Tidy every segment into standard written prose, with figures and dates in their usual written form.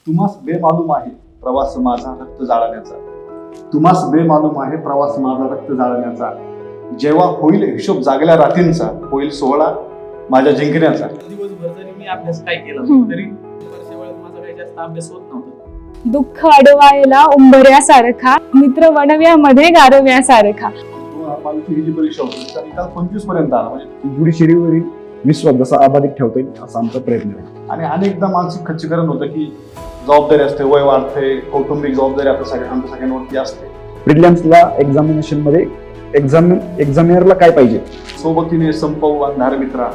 तुम्हास बेमालूम आहे प्रवास माझा रक्त जाळण्याचा. तुम्हास बेमालूम आहे प्रवास माझा रक्त जाळण्याचा. जेव्हा होईल हिशोब जागल्या रात्रींचा, होईल सोहळा माझ्या जिंकण्याचा. दिवसभर जरी मी अभ्यास काय केला तरी वर्षा वेळात माझा काही जास्त अभ्यास होत नव्हता. दुःख अडवायला उंबऱ्यासारखा, मित्र वणव्यामध्ये गारव्यासारखा. ही जी परीक्षा होती त्या निकाल 25 पर्यंत आला, म्हणजे जुडिशरीवरील विश्वास जसा अबाधित ठेवता येईल असा आमचा प्रयत्न आहे. आणि अनेकदा मानसिक खच्चीकरण होतं की जबाबदारी असते, वय वाढते, कौटुंबिक जबाबदारी आमच्या सगळ्यांवरती असते. प्रिलिम्सला एक्झामिनेशन मध्ये एक्झामिनरला काय पाहिजे, सोबतीने संपवू अंधार मित्रा,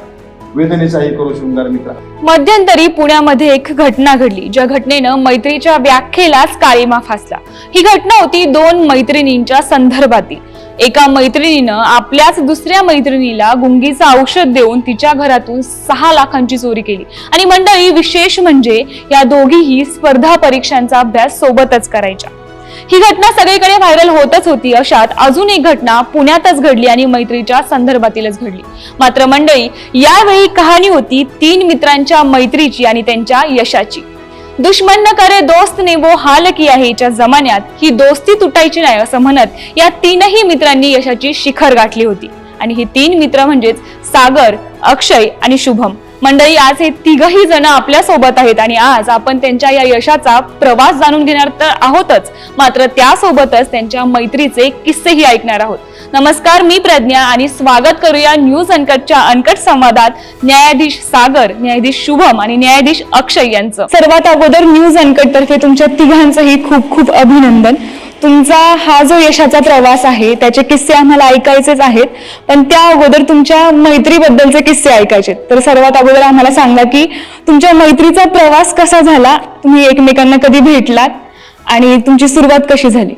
वेदनेचाही करू शृंगार मित्रा. मध्यंतरी पुण्यामध्ये एक घटना घडली, ज्या घटनेनं मैत्रीच्या व्याख्येलाच काळीमा फासला. ही घटना होती दोन मैत्रिणींच्या संदर्भातील. एका मैत्रिणीनं आपल्याच दुसऱ्या मैत्रिणीला गुंगीचं औषध देऊन तिच्या घरातून 6 लाखांची चोरी केली. आणि मंडळी, विशेष म्हणजे या दोघीही स्पर्धा परीक्षांचा अभ्यास सोबतच करायच्या. ही घटना सगळीकडे व्हायरल होतच होती. अशात अजून एक घटना पुण्यातच घडली आणि मैत्रीच्या संदर्भातीलच घडली. मात्र मंडळी, यावेळी कहाणी होती 3 मित्रांच्या मैत्रीची आणि त्यांच्या यशाची. दुश्मन न करे दोस्त ने वो हाल किया हेच्या जमान्यात ही दोस्ती तुटायची नाही असं म्हणत या 3ही मित्रांनी यशाची शिखर गाठली होती. आणि ही 3 मित्र म्हणजेच सागर, अक्षय आणि शुभम. मंडळी, आज हे 3ही जण आपल्या सोबत आहेत आणि आज आपण त्यांच्या या यशाचा प्रवास जाणून घेणार तर आहोतच, मात्र त्यासोबतच त्यांच्या मैत्रीचे किस्सेही ऐकणार आहोत. नमस्कार, मी प्रज्ञा आणि स्वागत करूया न्यूज अनकटच्या अनकट संवादात न्यायाधीश सागर, न्यायाधीश शुभम आणि न्यायाधीश अक्षय यांचं. सर्वात अगोदर न्यूज अनकट तर्फे तुमच्या तिघांचंही खूप खूप अभिनंदन. तुमचा हा जो यशाचा प्रवास आहे त्याचे किस्से आम्हाला ऐकायचेच आहेत, पण त्या अगोदर तुमच्या मैत्रीबद्दलचे किस्से ऐकायचे. तर सर्वात अगोदर आम्हाला सांगा की तुमच्या मैत्रीचा प्रवास कसा झाला, तुम्ही एकमेकांना कधी भेटलात आणि तुमची सुरुवात कशी झाली?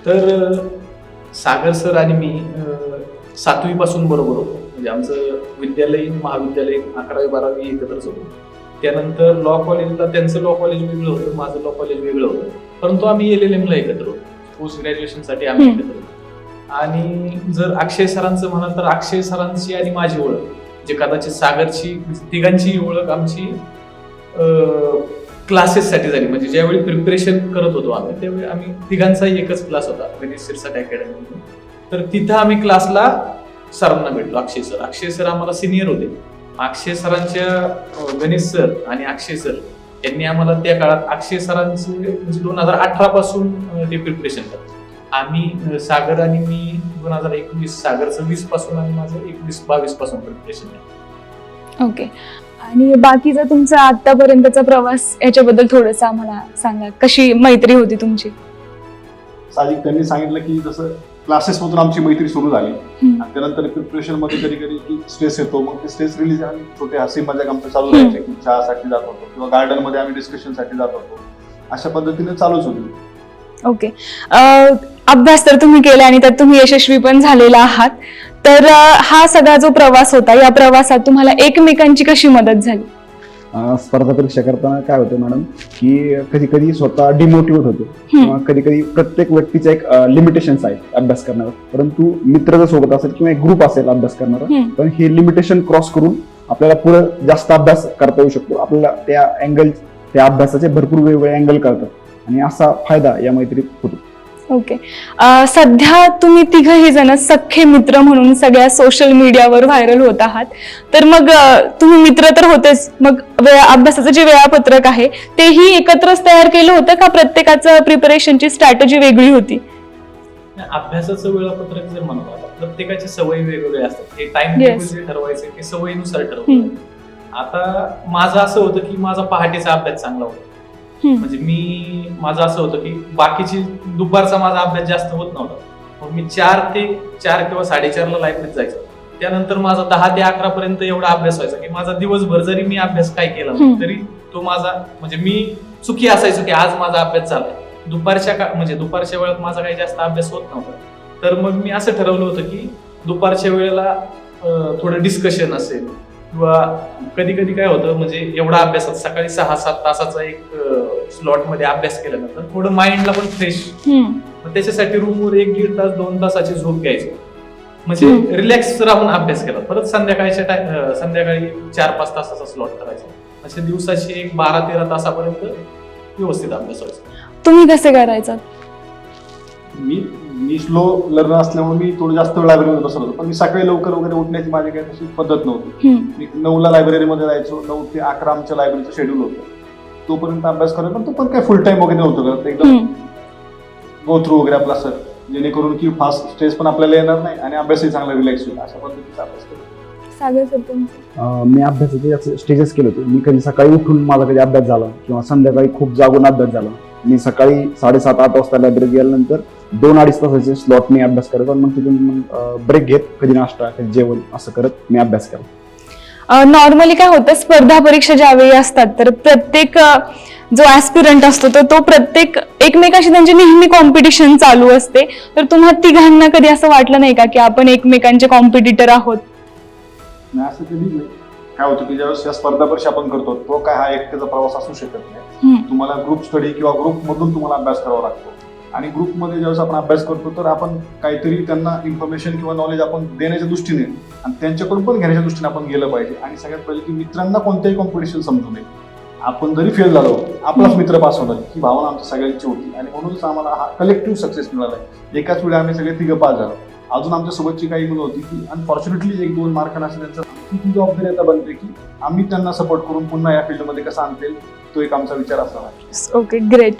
तर सागर सर आणि मी 7वी पासून बरोबर होतो. म्हणजे आमचं विद्यालयीन, महाविद्यालयीन 11वी 12वी एकत्रच होतो. त्यानंतर लॉ कॉलेजला त्यांचं लॉ कॉलेज वेगळं होतं, माझं लॉ कॉलेज वेगळं होतं, परंतु आम्ही LLM ला एकत्र होतो. पोस्ट ग्रॅज्युएशनसाठी आम्ही एकत्र होतो. आणि जर अक्षय सरांचं म्हणाल तर अक्षय सरांची आणि माझी ओळख, जे कदाचित सागरची, तिघांची ओळख आमची क्लासेससाठी झाली. म्हणजे ज्यावेळी प्रिपरेशन करत होतो आम्ही, त्यावेळी आम्ही तिघांचाही एकच क्लास होता गणेश शिरसाट अकॅडमी. तर तिथं आम्ही क्लासला सरांना भेटलो. अक्षय सर आम्हाला सिनियर होते. अक्षय सरांच्या गणेश सर आणि अक्षय सर यांनी आम्हाला त्या काळात अक्षय सरांचे म्हणजे 2018 पासून ते प्रिपरेशन करतो. आम्ही सागर आणि मी 2021, सागरचं 20 पासून आणि माझं 21-22 पासून प्रिपरेशन आहे. ओके. आणि बाकीचा तुमचा आतापर्यंतचा प्रवास याच्याबद्दल थोडंसं आम्हाला सांगा. कशी मैत्री होती तुमची? साजिक त्यांनी सांगितलं की जसं क्लासेस मधून आमची मैत्री सुरू झाली आणि त्यानंतर प्रिपरेशन मध्ये कधी कधी स्ट्रेस येतो, मग ते स्ट्रेस रिलीज आणि छोटे हसी मजाक आमचं चालू राहायचे की चहासाठी जात होतो किंवा गार्डन मध्ये आम्ही डिस्कशन साठी जात होतो. अशा पद्धतीने चालूच होती. ओके. अभ्यास तर तुम्ही केला आणि त्यात तुम्ही यशस्वी पण झालेला आहात. तर हा सगळा जो प्रवास होता, या प्रवासात तुम्हाला एकमेकांची कशी मदत झाली? स्पर्धा परीक्षा करताना काय होतं मॅडम की कधी कधी स्वतः डिमोटिवेट होतो किंवा कधी कधी प्रत्येक व्यक्तीचा एक लिमिटेशन्स आहे अभ्यास करणार, परंतु मित्र जर सोबत असेल किंवा एक ग्रुप असेल अभ्यास करणारा, पण हे लिमिटेशन क्रॉस करून आपल्याला पुढे जास्त अभ्यास करता येऊ शकतो. आपल्याला त्या अभ्यासाचे भरपूर वेगवेगळे अँगल कळतात आणि असा फायदा या मैत्रीत होतो. ओके. सध्या तुम्ही तिघही जण सख्खे मित्र म्हणून सगळ्या सोशल मीडियावर व्हायरल होत आहात. तर मग तुम्ही मित्र तर होतेच, मग अभ्यासाचं जे वेळापत्रक आहे तेही एकत्रच तयार केलं होतं का प्रत्येकाचं प्रिपरेशनची स्ट्रॅटेजी वेगळी होती? अभ्यासाचं वेळापत्रक जर म्हणतो, आता प्रत्येकाची सवयी वेगवेगळे असतात. हे टाइम टेबल जे ठरवायचं ते सवयीनुसार ठरवलं. आता माझं असं होतं की माझा पहाटेचा अभ्यास चांगला होता. म्हणजे माझं असं होतं की बाकीची दुपारचा माझा अभ्यास जास्त होत नव्हता. मग मी 4 ते 4 किंवा 4:30 लायब्ररीत जायचो. त्यानंतर माझा 10 ते 11 पर्यंत एवढा अभ्यास व्हायचा की माझा दिवसभर जरी मी अभ्यास काय केला तरी तो माझा म्हणजे मी सुखी असायचो की आज माझा अभ्यास झालाय. दुपारच्या वेळात माझा काही जास्त अभ्यास होत नव्हता. तर मग मी असं ठरवलं होतं की दुपारच्या वेळेला थोडं डिस्कशन असेल किंवा कधी कधी काय होतं म्हणजे एवढा अभ्यासात सकाळी 6-7 तासाचा एक स्लॉट मध्ये अभ्यास केल्यानंतर थोडं माइंडला पण फ्रेश, त्याच्यासाठी रूमवर 1-1.5 तास 2 तासाची झोप घ्यायची. म्हणजे रिलॅक्स राहून अभ्यास केला. परत संध्याकाळी 4-5 तासाचा स्लॉट करायचा. असे दिवसाचे एक 12-13 तासापर्यंत व्यवस्थित अभ्यास व्हायचा. तुम्ही कसे करायचात? मी स्लो लर्नर असल्यामुळे मी थोडं जास्त वेळ लायब्ररीमध्ये बसत होतो, पण मी सकाळी लवकर वगैरे उठण्याची माझी काही तशी पद्धत नव्हती. मी 9ला लायब्ररीमध्ये जायचो, 9 ते 11 आमच्या लायब्ररीचं शेड्यूल होतं, तोपर्यंत अभ्यास करायचा. पण तो पण काही फुल टाइम वगैरे नव्हतं करत, एकदम गो थ्रू वगैरे आपला सर, जेणेकरून की फास्ट स्ट्रेस पण आपल्याला येणार नाही आणि अभ्यासही चांगला रिलॅक्स होईल, अशा पद्धतीचा अभ्यास करतो. सागर सर तुमचं? मी अभ्यासाचे स्टेजेस केले होते. मी कधी सकाळी उठून माझा कधी अभ्यास झाला किंवा संध्याकाळी खूप जागून अभ्यास झाला. मी सकाळी 7:30-8 वाजता लायब्ररीत गेल्यानंतर 2-2.5 तासाचे स्लॉट मी अभ्यास करतो आणि मग तिथून ब्रेक घेत कधी नाश्ता कधी जेवण असं करत मी अभ्यास करतो. नॉर्मली काय होतं, स्पर्धा परीक्षा ज्यावेळी असतात तर प्रत्येक जो ऍस्पिरंट असतो तो प्रत्येक एकमेकाशी त्यांची नेहमी कॉम्पिटिशन चालू असते. तर तुम्हा तिघांना कधी असं वाटलं नाही का की आपण एकमेकांचे कॉम्पिटिटर आहोत? नाही, असं कधी नाही. काय होतं की ज्यावेळेस या स्पर्धा परीक्षा आपण करतो, तो काय हा एकट्याचा प्रवास असू शकत नाही. तुम्हाला ग्रुप स्टडी किंवा ग्रुप मधून तुम्हाला अभ्यास करावा लागतो. आणि ग्रुपमध्ये ज्यावेळेस आपण अभ्यास करतो तर आपण काहीतरी त्यांना इन्फॉर्मेशन किंवा नॉलेज आपण देण्याच्या दृष्टीने आणि त्यांच्याकडून पण घेण्याच्या दृष्टीने आपण गेलं पाहिजे. आणि सगळ्यात पहिले की मित्रांना कोणत्याही कॉम्पिटिशन समजू नये. आपण जरी फेल झालो, आपलाच मित्र पास होणार ही भावना आमच्या सगळ्यांची होती आणि म्हणूनच आम्हाला हा कलेक्टिव्ह सक्सेस मिळाला आहे. एकाच वेळी आम्ही सगळे तिघं पास झालो. अजून आमच्या सोबतची काही मुलं होती की अनफॉर्च्युनेटली 1-2 मार्कांना असं त्यांचं ती जबाबदारी आता बनते की आम्ही त्यांना सपोर्ट करून पुन्हा या फील्डमध्ये कसं आणतील, तो एक आमचा विचार असला. Okay, great.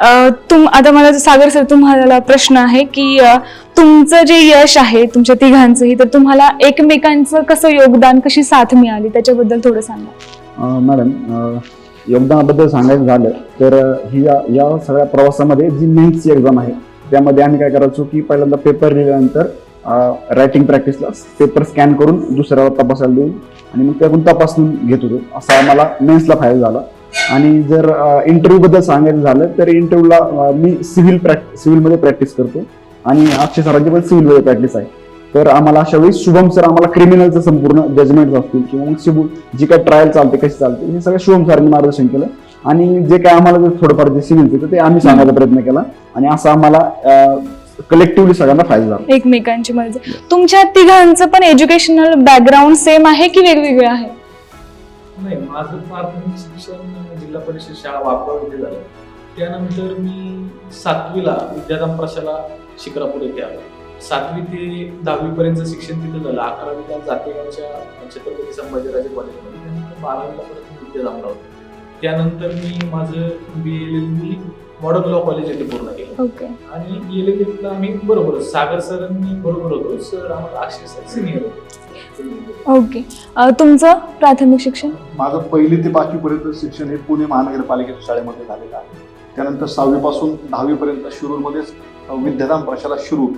आता मला सागर सर तुम्हाला प्रश्न आहे की तुमचं जे यश आहे तुमच्या तिघांचंही, तर तुम्हाला एकमेकांचं कसं योगदान, कशी साथ मिळाली त्याच्याबद्दल थोडं सांगा. मॅडम, योगदानाबद्दल सांगायचं झालं तर या सगळ्या प्रवासामध्ये जी मेन्सची एक्झाम आहे त्यामध्ये आम्ही काय करायचो की पहिल्यांदा पेपर लिहिल्यानंतर रायटिंग प्रॅक्टिसला पेपर स्कॅन करून दुसऱ्याला तपासायला देऊन आणि मग त्यातून तपासून घेत होतो. असा आम्हाला मेन्सला फायदा झाला. आणि जर इंटरव्ह्यू बद्दल सांगायचं झालं तर इंटरव्ह्यूला मी सिव्हिलमध्ये प्रॅक्टिस करतो आणि अक्षय सरांची पण सिव्हिलमध्ये प्रॅक्टिस आहे. तर आम्हाला अशा वेळी शुभम सर आम्हाला क्रिमिनलचं संपूर्ण जजमेंट असतील किंवा मग जी काय ट्रायल चालते कशी चालते हे सगळं शुभम सरांनी मार्गदर्शन केलं आणि जे काय आम्हाला थोडंफार जे सिव्हिलचं होतं ते आम्ही सांगायचा प्रयत्न केला आणि असं आम्हाला कलेक्टिव्हली सगळ्यांना फायदा झाला. एकमेकांची मदत. तुमच्या तिघांचं पण एज्युकेशनल बॅकग्राऊंड सेम आहे की वेगवेगळं आहे? नाही, माझं प्राथमिक शिक्षण जिल्हा परिषद शाळा वापराव येथे झालं. त्यानंतर मी 7वीला विद्याधाम प्रशाला शिक्रापूर येथे आलो. 7वी ते 10वी पर्यंत शिक्षण तिथं झालं. 11वीला जातेगावच्या छत्रपती संभाजीराजे कॉलेजमध्ये, त्यानंतर 12वीला परत विद्याधामला होतो. त्यानंतर मी माझं BA मॉडर्न लॉ कॉलेज येथे पूर्ण केलं. ओके. आणि LLB आम्ही बरोबर सागर सरांनी बरोबर होतो. सर आम्हाला अक्षय सर सिनियर होते. ओके. तुमचं प्राथमिक शिक्षण? माझं 1ली ते 5वी पर्यंत शिक्षण हे पुणे महानगरपालिकेच्या शाळेमध्ये झालेलं आहे. त्यानंतर 6वी पासून 10वी पर्यंत शिरूरमध्येच विद्याधाम प्रशाला शिरूर,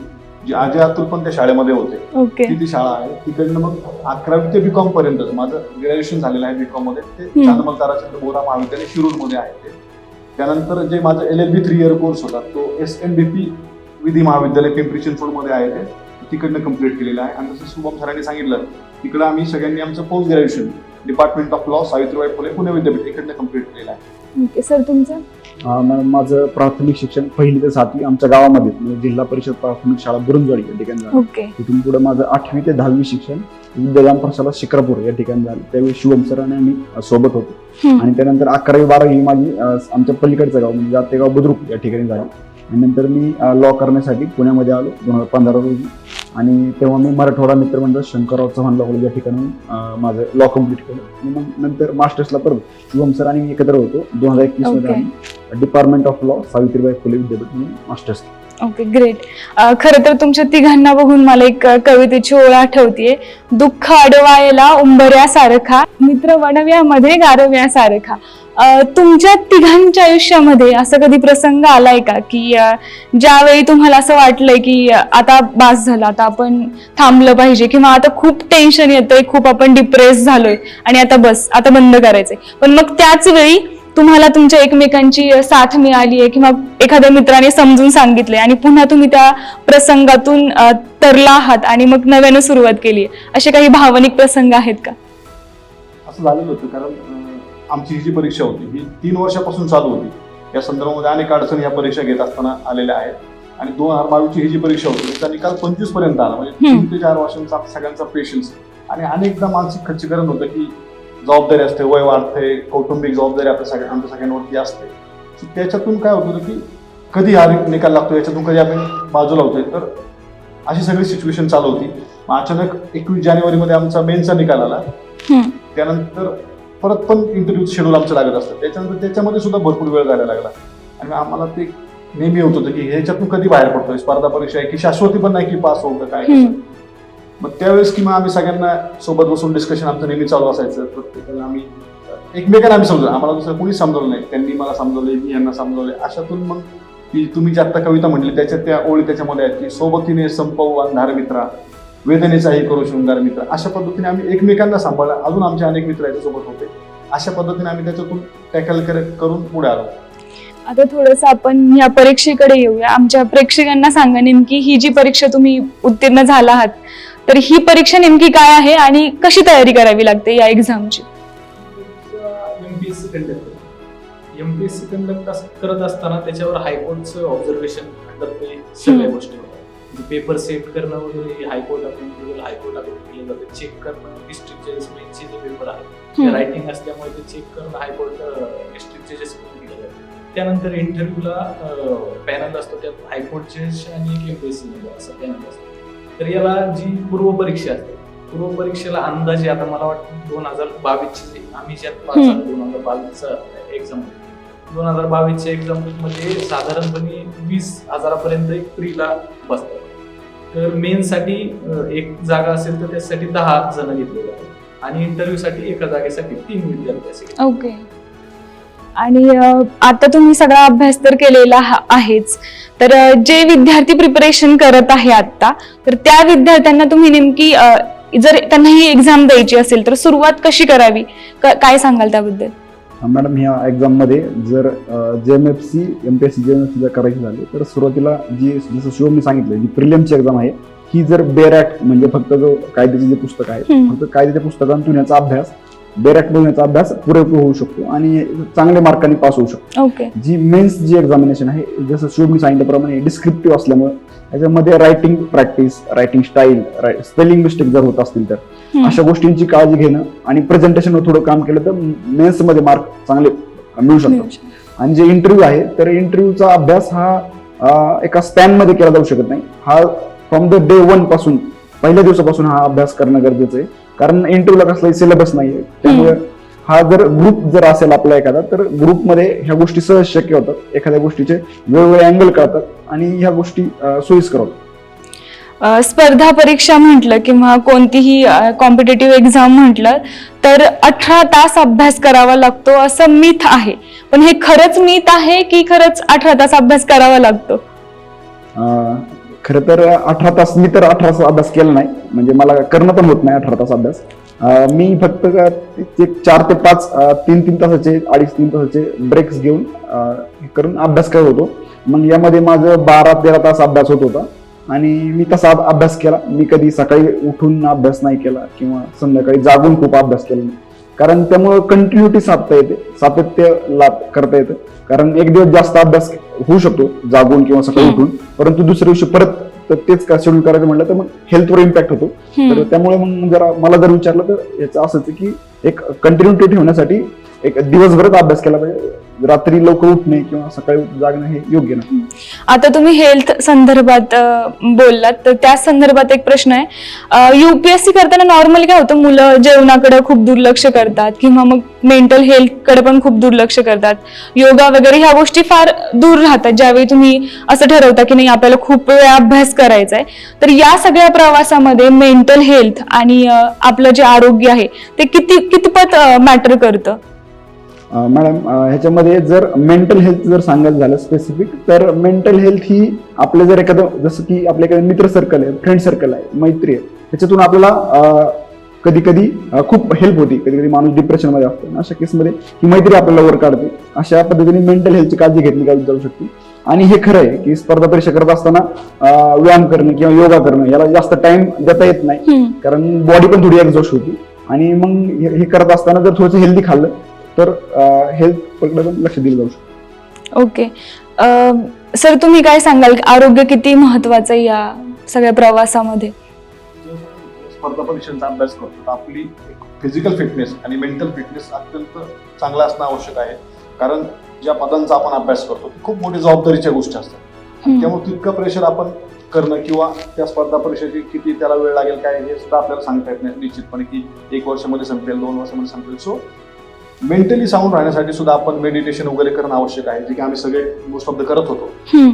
जे अजय अतुल पण त्या शाळेमध्ये होते. ओके. ती शाळा आहे. तिकडनं मग 11वी ते BCom पर्यंत माझं ग्रॅज्युएशन झालेलं आहे BCom मध्ये. ते चांदमल ताराचंद्र बोरा महाविद्यालय शिरूरमध्ये आहे ते. त्यानंतर जे माझं LLB 3 इयर कोर्स होता तो SNBP विधी महाविद्यालय पिंपरी चिंचवडमध्ये आहे ते. तिकडनं कम्प्लीट केलेलं आहे. आणि जसं शुभम सरांनी सांगितलं तिकडं आम्ही सगळ्यांनी आमचं post graduation department of law Savitribai Phule Pune विद्यापीठ इकडनं कम्प्लीट केलेलं आहे. ओके. सर तुमचं? माझं प्राथमिक शिक्षण 1ली ते 7वी आमच्या गावामध्ये म्हणजे जिल्हा परिषद प्राथमिक शाळा बुरुंजवाडी या ठिकाणी झालं. ओके. तिथून पुढे माझं 8वी ते 10वी शिक्षण विद्याधाम प्रशाला शिक्रापूर या ठिकाणी झालं. त्यावेळी शुभम सर आणि आम्ही सोबत होतो. आणि त्यानंतर 11वी-12वी माझी आमच्या पलीकडचं गाव म्हणजे जातेगाव बुद्रुक या ठिकाणी झाली. आणि नंतर मी लॉ करण्यासाठी पुण्यामध्ये आलो 2015 रोजी. आणि तेव्हा मी मराठवाडा मित्रमंडळ शंकरराव चव्हाण लॉ कॉलेज या ठिकाणी माझं लॉ कम्प्लीट केलं. आणि मग नंतर मास्टर्सला परत शुभम सर आणि मी एकत्र होतो. 2021 मध्ये आम्ही डिपार्टमेंट ऑफ लॉ सावित्रीबाई फुले विद्यापीठ मास्टर्स. Okay, great. खरं तर तुमच्या तिघांना बघून मला एक कवितेची ओळ आठवतीये. दुःख अडवायला उंबऱ्यासारखा, मित्र वणव्यामध्ये गारव्यासारखा. तुमच्या तिघांच्या आयुष्यामध्ये असं कधी प्रसंग आलाय का की ज्यावेळी तुम्हाला असं वाटलंय की आता बास झालं, आता आपण थांबलं पाहिजे, किंवा आता खूप टेन्शन येतंय, खूप आपण डिप्रेस झालोय आणि आता बस, आता बंद करायचंय, पण मग त्याच वेळी तुम्हाला तुमच्या एकमेकांची साथ मिळाली आहे किंवा एखाद्या मित्राने समजून सांगितलंय आणि पुन्हा तुम्ही त्या प्रसंगातून तरला आहात आणि मग नव्यानं सुरुवात केली, असे काही भावनिक प्रसंग आहेत का? असं झालेलं होतं. कारण आमची ही जी परीक्षा होती ही 3 वर्षापासून चालू होती. या संदर्भामध्ये अनेक अडचणी या परीक्षा घेत असताना आलेल्या आहेत. आणि 2022ची ही जी परीक्षा होती त्याचा निकाल 25 पर्यंत आला. म्हणजे 3 ते 4 वर्षांचा सगळ्यांचा पेशन्स आणि अनेकदा मानसिक खच्चीकरण होतं की जबाबदारी असते, वय वाढते, कौटुंबिक जबाबदारी आमच्या सगळ्यांवरती असते. So त्याच्यातून काय होतं की कधी हा निकाल लागतो, याच्यातून कधी आपण बाजूला होतोय. तर अशी सगळी सिच्युएशन चालू होती. मग अचानक 21 जानेवारीमध्ये आमचा मेनचा निकाल आला. त्यानंतर परत पण इंटरव्ह्यू शेड्यूल आमचं लागत असतं. त्याच्यानंतर त्याच्यामध्ये सुद्धा भरपूर वेळ जायला लागला आणि आम्हाला ते नेहमी होत होतं की ह्याच्यातून कधी बाहेर पडतोय, स्पर्धा परीक्षा आहे की शाश्वती पण नाही की पास होऊ का काय. मग त्यावेळेस किंवा आम्ही सगळ्यांना सोबत बसून डिस्कशन आमचं नेहमी चालू असायचं. प्रत्येकाला आम्ही एकमेकांना आम्ही समजलं, आम्हाला दुसरं कोणी समजवलं नाही. त्यांनी मला समजवले, मी यांना समजवले. अशातून मग ती तुम्ही जी आता कविता म्हटली त्याच्यात त्या ओळी त्याच्यामध्ये आहेत की सोबतीने संपवू अंधार मित्रा, वेदनेचाही करू शृंगार मित्र. अशा पद्धतीने आम्ही एकमेकांना सांभाळला. अजून आमचे अनेक मित्र याच्यासोबत होते. अशा पद्धतीने आम्ही त्याच्यातून टॅकल करून पुढे आलो. आता थोडंसं आपण या परीक्षेकडे येऊया. आमच्या प्रेक्षकांना सांगा नेमकी ही जी परीक्षा तुम्ही उत्तीर्ण झाला आहात, तर ही परीक्षा नेमकी काय आहे आणि कशी तयारी करावी लागते या एक्झामची? एमपीएससी कंडक्ट करत असताना त्याच्यावर हायकोर्टचं ऑब्झर्वेशन अंडर ते सगळ्या गोष्टी होतात. पेपर सेट करणं वगैरे हायकोर्ट हायकोर्ट केलं जातं. चेक करणं डिस्ट्रिक्ट जजेसमेंटचे जे पेपर आहेत रायटिंग असल्यामुळे ते चेक करणं हायकोर्ट डिस्ट्रिक्ट जजेसमेंट केलं जातं. त्यानंतर इंटरव्ह्यूला पॅनल असतो, त्यात हायकोर्ट जज आणि एक एमपीएससी असं पॅनल असतं. तर याला जी पूर्वपरीक्षा असते, पूर्वपरीक्षेला अंदाजे आता मला वाटतं 2022 आम्ही ज्यात पास झालो 2022चा एक्झाम, 2022च्या एक्झाम मध्ये साधारणपणे 20,000 एक प्रीला बसतात. तर मेनसाठी एक जागा असेल तर त्यासाठी 10 जण घेतले जातात आणि इंटरव्ह्यू साठी एका जागेसाठी 3 विद्यार्थी असेल. ओके. आणि आता तुम्ही सगळा अभ्यास तर केलेला आहेच, तर जे विद्यार्थी प्रिपरेशन करत आहे आता, तर त्या विद्यार्थ्यांना तुम्ही नेमकी जर त्यांना ही एक्झाम द्यायची असेल तर सुरुवात कशी करावी, काय सांगाल त्याबद्दल? मॅडम, ह्या एक्झाम मध्ये जर JMFC MPSC JMFC जर करायची झाली तर सुरुवातीला जी जसं शिवमने सांगितलं जी प्रिलिम्सची एक्झाम आहे ही जर बेरॅट म्हणजे फक्त जो कायद्याचे जे पुस्तक आहे फक्त कायद्याच्या पुस्तकांतून याचा अभ्यास बेरॅट मधून याचा अभ्यास पुरेपूर होऊ शकतो आणि चांगल्या मार्कांनी पास होऊ शकतो. ओके. जी मेन्स जी एक्झामिनेशन आहे जसं शिवमने सांगितल्याप्रमाणे डिस्क्रिप्टिव्ह असल्यामुळे याच्यामध्ये writing practice, writing style, spelling mistake जर होत असतील तर अशा गोष्टींची काळजी घेणं आणि प्रेझेंटेशनवर थोडं काम केलं तर मेन्स मध्ये मार्क चांगले मिळू शकतात. आणि जे इंटरव्ह्यू आहे तर इंटरव्ह्यूचा अभ्यास हा एका स्पॅन मध्ये केला जाऊ शकत नाही. हा फ्रॉम द डे 1 पासून, पहिल्या दिवसापासून हा अभ्यास करणं गरजेचं आहे. कारण इंटरव्ह्यूला कसलाही सिलेबस नाहीये. त्यामुळे हा जर ग्रुप जर असेल आपला एखादा तर ग्रुपमध्ये ह्या गोष्टी सहज शक्य होतात. एखाद्या गोष्टीचे वेगवेगळे अँगल कळतात आणि ह्या गोष्टी सोयीस्कर होतात. स्पर्धा परीक्षा म्हटलं किंवा कोणतीही कॉम्पिटेटिव्ह एक्झाम म्हटलं तर 18 तास अभ्यास करावा लागतो असं मिथ आहे, पण हे खरंच मिथ आहे की खरंच 18 तास अभ्यास करावा लागतो? खरं तर 18 तास मी तर 18 तास अभ्यास केला नाही, म्हणजे मला करणं पण होत नाही 18 तास अभ्यास. मी फक्त 4 ते 5 3 तासाचे 2.5-3 तासाचे ब्रेक्स घेऊन करून अभ्यास करत होतो. मग यामध्ये माझं 12-13 तास अभ्यास होत होता आणि मी तसा अभ्यास केला. मी कधी सकाळी उठून अभ्यास नाही केला किंवा संध्याकाळी जागून खूप अभ्यास केला नाही, कारण त्यामुळे कंटिन्युटी साधता येते, सातत्य करता येतं. कारण एक दिवस जास्त अभ्यास होऊ शकतो जागून किंवा सकाळी उठून, परंतु दुसऱ्या दिवशी परत तेच का शेड्यूल करायचं म्हटलं तर मग हेल्थवर इम्पॅक्ट होतो. तर त्यामुळे मग जरा मला जर विचारलं तर याचं असंच आहे की एक कंटिन्युटी ठेवण्यासाठी एक दिवसभरात अभ्यास केला पाहिजे. रात्री लवकर उठणे किंवा सकाळी जागणं हे योग्य नाही. आता तुम्ही हेल्थ संदर्भात बोललात, तर त्या संदर्भात एक प्रश्न आहे. UPSC करताना नॉर्मली काय होतं, मुलं जेवणाकडे खूप दुर्लक्ष करतात किंवा मग मेंटल हेल्थकडे पण खूप दुर्लक्ष करतात. योगा वगैरे ह्या गोष्टी फार दूर राहतात ज्यावेळी तुम्ही असं ठरवता की नाही आपल्याला खूप वेळ अभ्यास करायचा आहे. तर या सगळ्या प्रवासामध्ये मेंटल हेल्थ आणि आपलं जे आरोग्य आहे ते कितपत मॅटर करतं? मॅडम, ह्याच्यामध्ये जर मेंटल हेल्थ जर सांगायचं झालं स्पेसिफिक, तर मेंटल हेल्थ ही आपलं जर एखादं जसं की आपल्या एखादं मित्र सर्कल आहे, फ्रेंड सर्कल आहे, मैत्री आहे, त्याच्यातून आपल्याला कधी कधी खूप हेल्प होती. कधी कधी माणूस डिप्रेशन मध्ये असतो, अशा केसमध्ये ही मैत्री आपल्याला वर काढते. अशा पद्धतीने मेंटल हेल्थची काळजी घेतली जाऊ शकते. आणि हे खरं आहे की स्पर्धा परीक्षा करत असताना व्यायाम करणं किंवा योगा करणं याला जास्त टाइम देता येत नाही, कारण बॉडी पण थोडी एक्झॉस्ट होती. आणि मग हे करत असताना जर थोडंसं हेल्दी खाल्लं तर हेल्थ कडे पण लक्ष दिलं जाऊ शकतं. ओके. सर, तुम्ही काय सांगाल, आरोग्य किती महत्वाचं आहे या सगळ्या प्रवासामध्ये? स्पर्धा परीक्षांचा अभ्यास करतो आपली फिजिकल फिटनेस आणि मेंटल फिटनेस अत्यंत चांगला असणं आवश्यक आहे. कारण ज्या पदांचा आपण अभ्यास करतो ती खूप मोठी जबाबदारीच्या गोष्टी असतात. त्यामुळे तितकं प्रेशर आपण करणं किंवा त्या स्पर्धा परीक्षेची किती त्याला वेळ लागेल काय हे सुद्धा आपल्याला सांगता येत नाही निश्चितपणे की 1 वर्षामध्ये संपेल 2 वर्षामध्ये संपेल. सो मेंटली साऊंड राहण्यासाठी सुद्धा आपण मेडिटेशन वगैरे करणं आवश्यक आहे, जे की आम्ही सगळे मोस्ट ऑफ द करत होतो.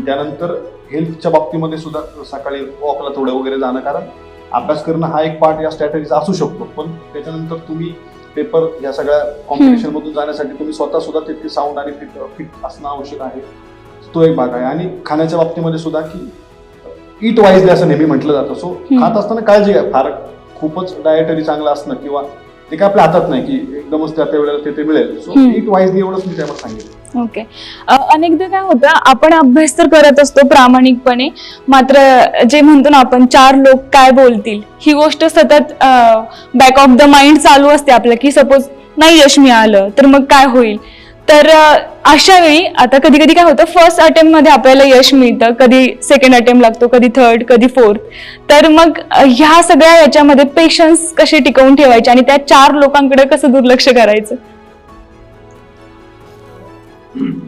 त्यानंतर हेल्थच्या बाबतीमध्ये सुद्धा सकाळी वॉकला थोडं वगैरे जाणं, कारण अभ्यास करणं हा एक पार्ट या स्ट्रॅटेजीचा असू शकतो, पण त्याच्यानंतर तुम्ही पेपर या सगळ्या कॉम्पिटिशन मधून जाण्यासाठी तुम्ही स्वतः सुद्धा तितकी साऊंड आणि फिट असणं आवश्यक आहे. तो एक भाग आहे. आणि खाण्याच्या बाबतीमध्ये सुद्धा की ईट वाईजली असं नेहमी म्हटलं जातं. सो खात असताना काळजी घ्या. फार खूपच डायटरी चांगलं असणं किंवा ते काय आपल्या हातात नाही की एकदमच त्या वेळेला ते मिळेल. सो ईट वाईजली एवढंच मी त्यावर सांगितलं. ओके. अनेकदा काय होतं, आपण अभ्यास तर करत असतो प्रामाणिकपणे, मात्र जे म्हणतो ना आपण 4 लोक काय बोलतील ही गोष्ट सतत बॅक ऑफ द माइंड चालू असते आपल्या, की सपोज नाही यश मिळालं तर मग काय होईल. तर अशा वेळी आता कधी कधी काय होतं, फर्स्ट अटेम्प्ट मध्ये आपल्याला यश मिळतं, कधी सेकंड अटेम्प्ट लागतो, कधी थर्ड, कधी फोर्थ. तर मग ह्या सगळ्या याच्यामध्ये पेशन्स कसे टिकवून ठेवायचे आणि त्या 4 लोकांकडे कसं दुर्लक्ष करायचं.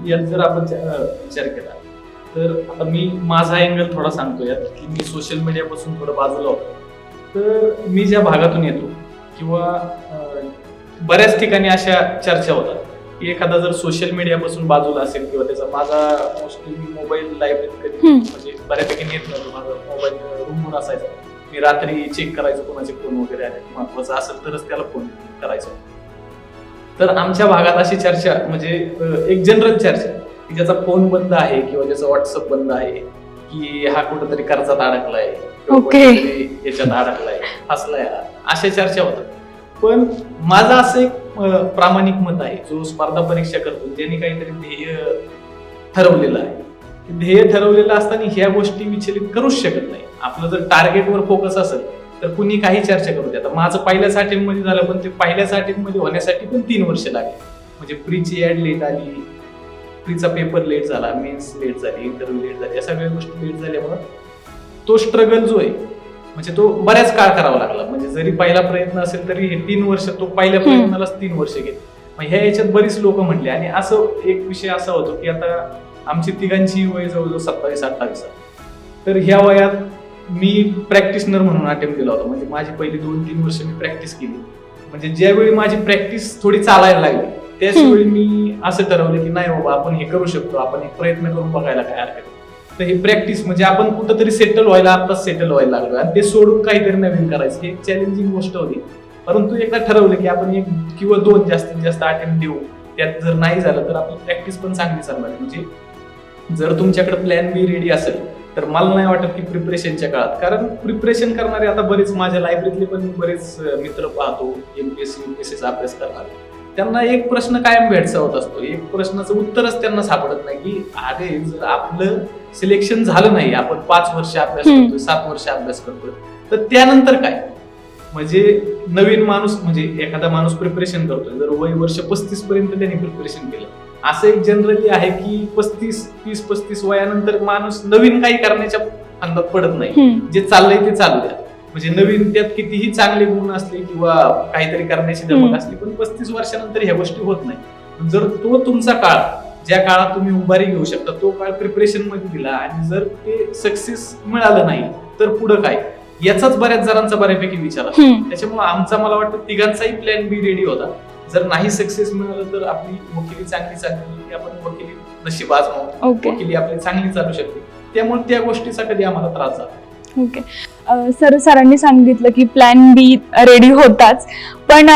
यात जर आपण विचार केला तर आता मी माझा अँगल थोडा सांगतो यात, की मी सोशल मीडियापासून थोडं बाजूला होतो. तर मी ज्या भागातून येतो किंवा बऱ्याच ठिकाणी अशा चर्चा होतात की एखादा जर सोशल मीडियापासून बाजूला असेल किंवा त्याचा माझा मोस्टली मी मोबाईल लायब्ररीत कधी म्हणजे बऱ्यापैकी नेत नव्हतो. माझा मोबाईल रूमवर असायचा. मी रात्री चेक करायचो कोणाचे फोन वगैरे आले, महत्वाचं असेल तरच त्याला फोन करायचो. तर आमच्या भागात अशी चर्चा म्हणजे एक जनरल चर्चा की ज्याचा फोन बंद आहे किंवा ज्याचा व्हॉट्सअप बंद आहे की हा कुठेतरी कर्जात अडकलाय, याच्यात अडकलाय, फसलाय, अशा चर्चा होतात. पण माझं असं एक प्रामाणिक मत आहे, जो स्पर्धा परीक्षा करतो ज्यांनी काहीतरी ध्येय ठरवलेलं आहे. ध्येय ठरवलेलं असताना ह्या गोष्टी विचलित करूच शकत नाही. आपलं जर टार्गेटवर फोकस असेल तर कुणी काही चर्चा करू दे. आता माझं पहिल्याच अटेम्प्ट मध्ये झालं, पण ते पहिल्याच अटेम्प्ट मध्ये होण्यासाठी पण 3 वर्ष लागले. म्हणजे प्रीची ऍड लेट आली, प्रीचा पेपर लेट झाला, मेन्स लेट झाली, इंटरव्ह्यू लेट झाली, या सगळ्या गोष्टी लेट झाल्यामुळे तो स्ट्रगल जो आहे म्हणजे तो बऱ्याच काळ करावा लागला. म्हणजे जरी पहिला प्रयत्न असेल तरी हे 3 वर्ष, तो पहिल्या प्रयत्नालाच 3 वर्ष घेत. मग ह्या याच्यात बरीच लोक म्हटले. आणि असं एक विषय असा होतो की आता आमची तिघांची वय जवळजवळ 27-28. तर ह्या वयात मी प्रॅक्टिशनर म्हणून अटेम्प्ट दिला होता. म्हणजे माझी पहिली 2-3 वर्ष मी प्रॅक्टिस केली. म्हणजे ज्यावेळी माझी प्रॅक्टिस थोडी चालायला लागली त्याच वेळी मी असं ठरवलं की नाही बाबा आपण हे करू शकतो, आपण एक प्रयत्न करून बघायला काय हरकत. तर हे प्रॅक्टिस म्हणजे आपण कुठंतरी सेटल व्हायला आताच सेटल व्हायला लागलो आणि ते सोडून काहीतरी नवीन करायचं ही एक चॅलेंजिंग गोष्ट होती. परंतु एकदा ठरवलं की आपण 1 किंवा 2 जास्तीत जास्त अटेम्प्ट देऊ, त्यात जर नाही झालं तर आपली प्रॅक्टिस पण चांगली चालणार. म्हणजे जर तुमच्याकडे प्लॅन बी रेडी असेल तर मला नाही वाटत की प्रिपरेशनच्या काळात, कारण प्रिपरेशन करणारे आता बरेच माझ्या लायब्ररीतले पण बरेच मित्र पाहतो एमपीएससी यूपीएससीचा अभ्यास करणारे, त्यांना एक प्रश्न कायम भेडसावत असतो. एक प्रश्नाचं उत्तरच त्यांना सापडत नाही की अरे जर आपलं सिलेक्शन झालं नाही, आपण 5 वर्ष अभ्यास करतोय, 7 वर्ष अभ्यास करतोय, तर त्यानंतर काय. म्हणजे नवीन माणूस म्हणजे एखादा माणूस प्रिपरेशन करतोय, जर वय वर्ष 35 पर्यंत त्यांनी प्रिपरेशन केलं, असं एक जनरली आहे की 30-35 वयानंतर माणूस नवीन काही करण्याच्या अंदाज पडत नाही. जे चाललंय ते चालू द्या. म्हणजे नवीन त्यात कितीही चांगले गुण असले किंवा काहीतरी करण्याची धमक असली, पण 35 वर्षानंतर ह्या गोष्टी होत नाही. जर तो तुमचा काळ, ज्या काळात तुम्ही उभारी घेऊ शकता, तो काळ प्रिपरेशन मध्ये दिला आणि जर ते सक्सेस मिळालं नाही तर पुढे काय, याचाच बऱ्याच जणांचा बऱ्यापैकी विचार असतो. त्याच्यामुळे आमचा मला वाटतं तिघांचाही प्लॅन बी रेडी होता. जर नाही सक्सेस मिळालं तर आपली वकिली चांगली चालली, आपण वकिली नशीब आजमावू, वकिली आपली चांगली चालू शकते. त्यामुळे त्या गोष्टीचा कधी आम्हाला त्रास झाला. ओके. सरांनी सांगितलं की प्लॅन बी रेडी होताच, पण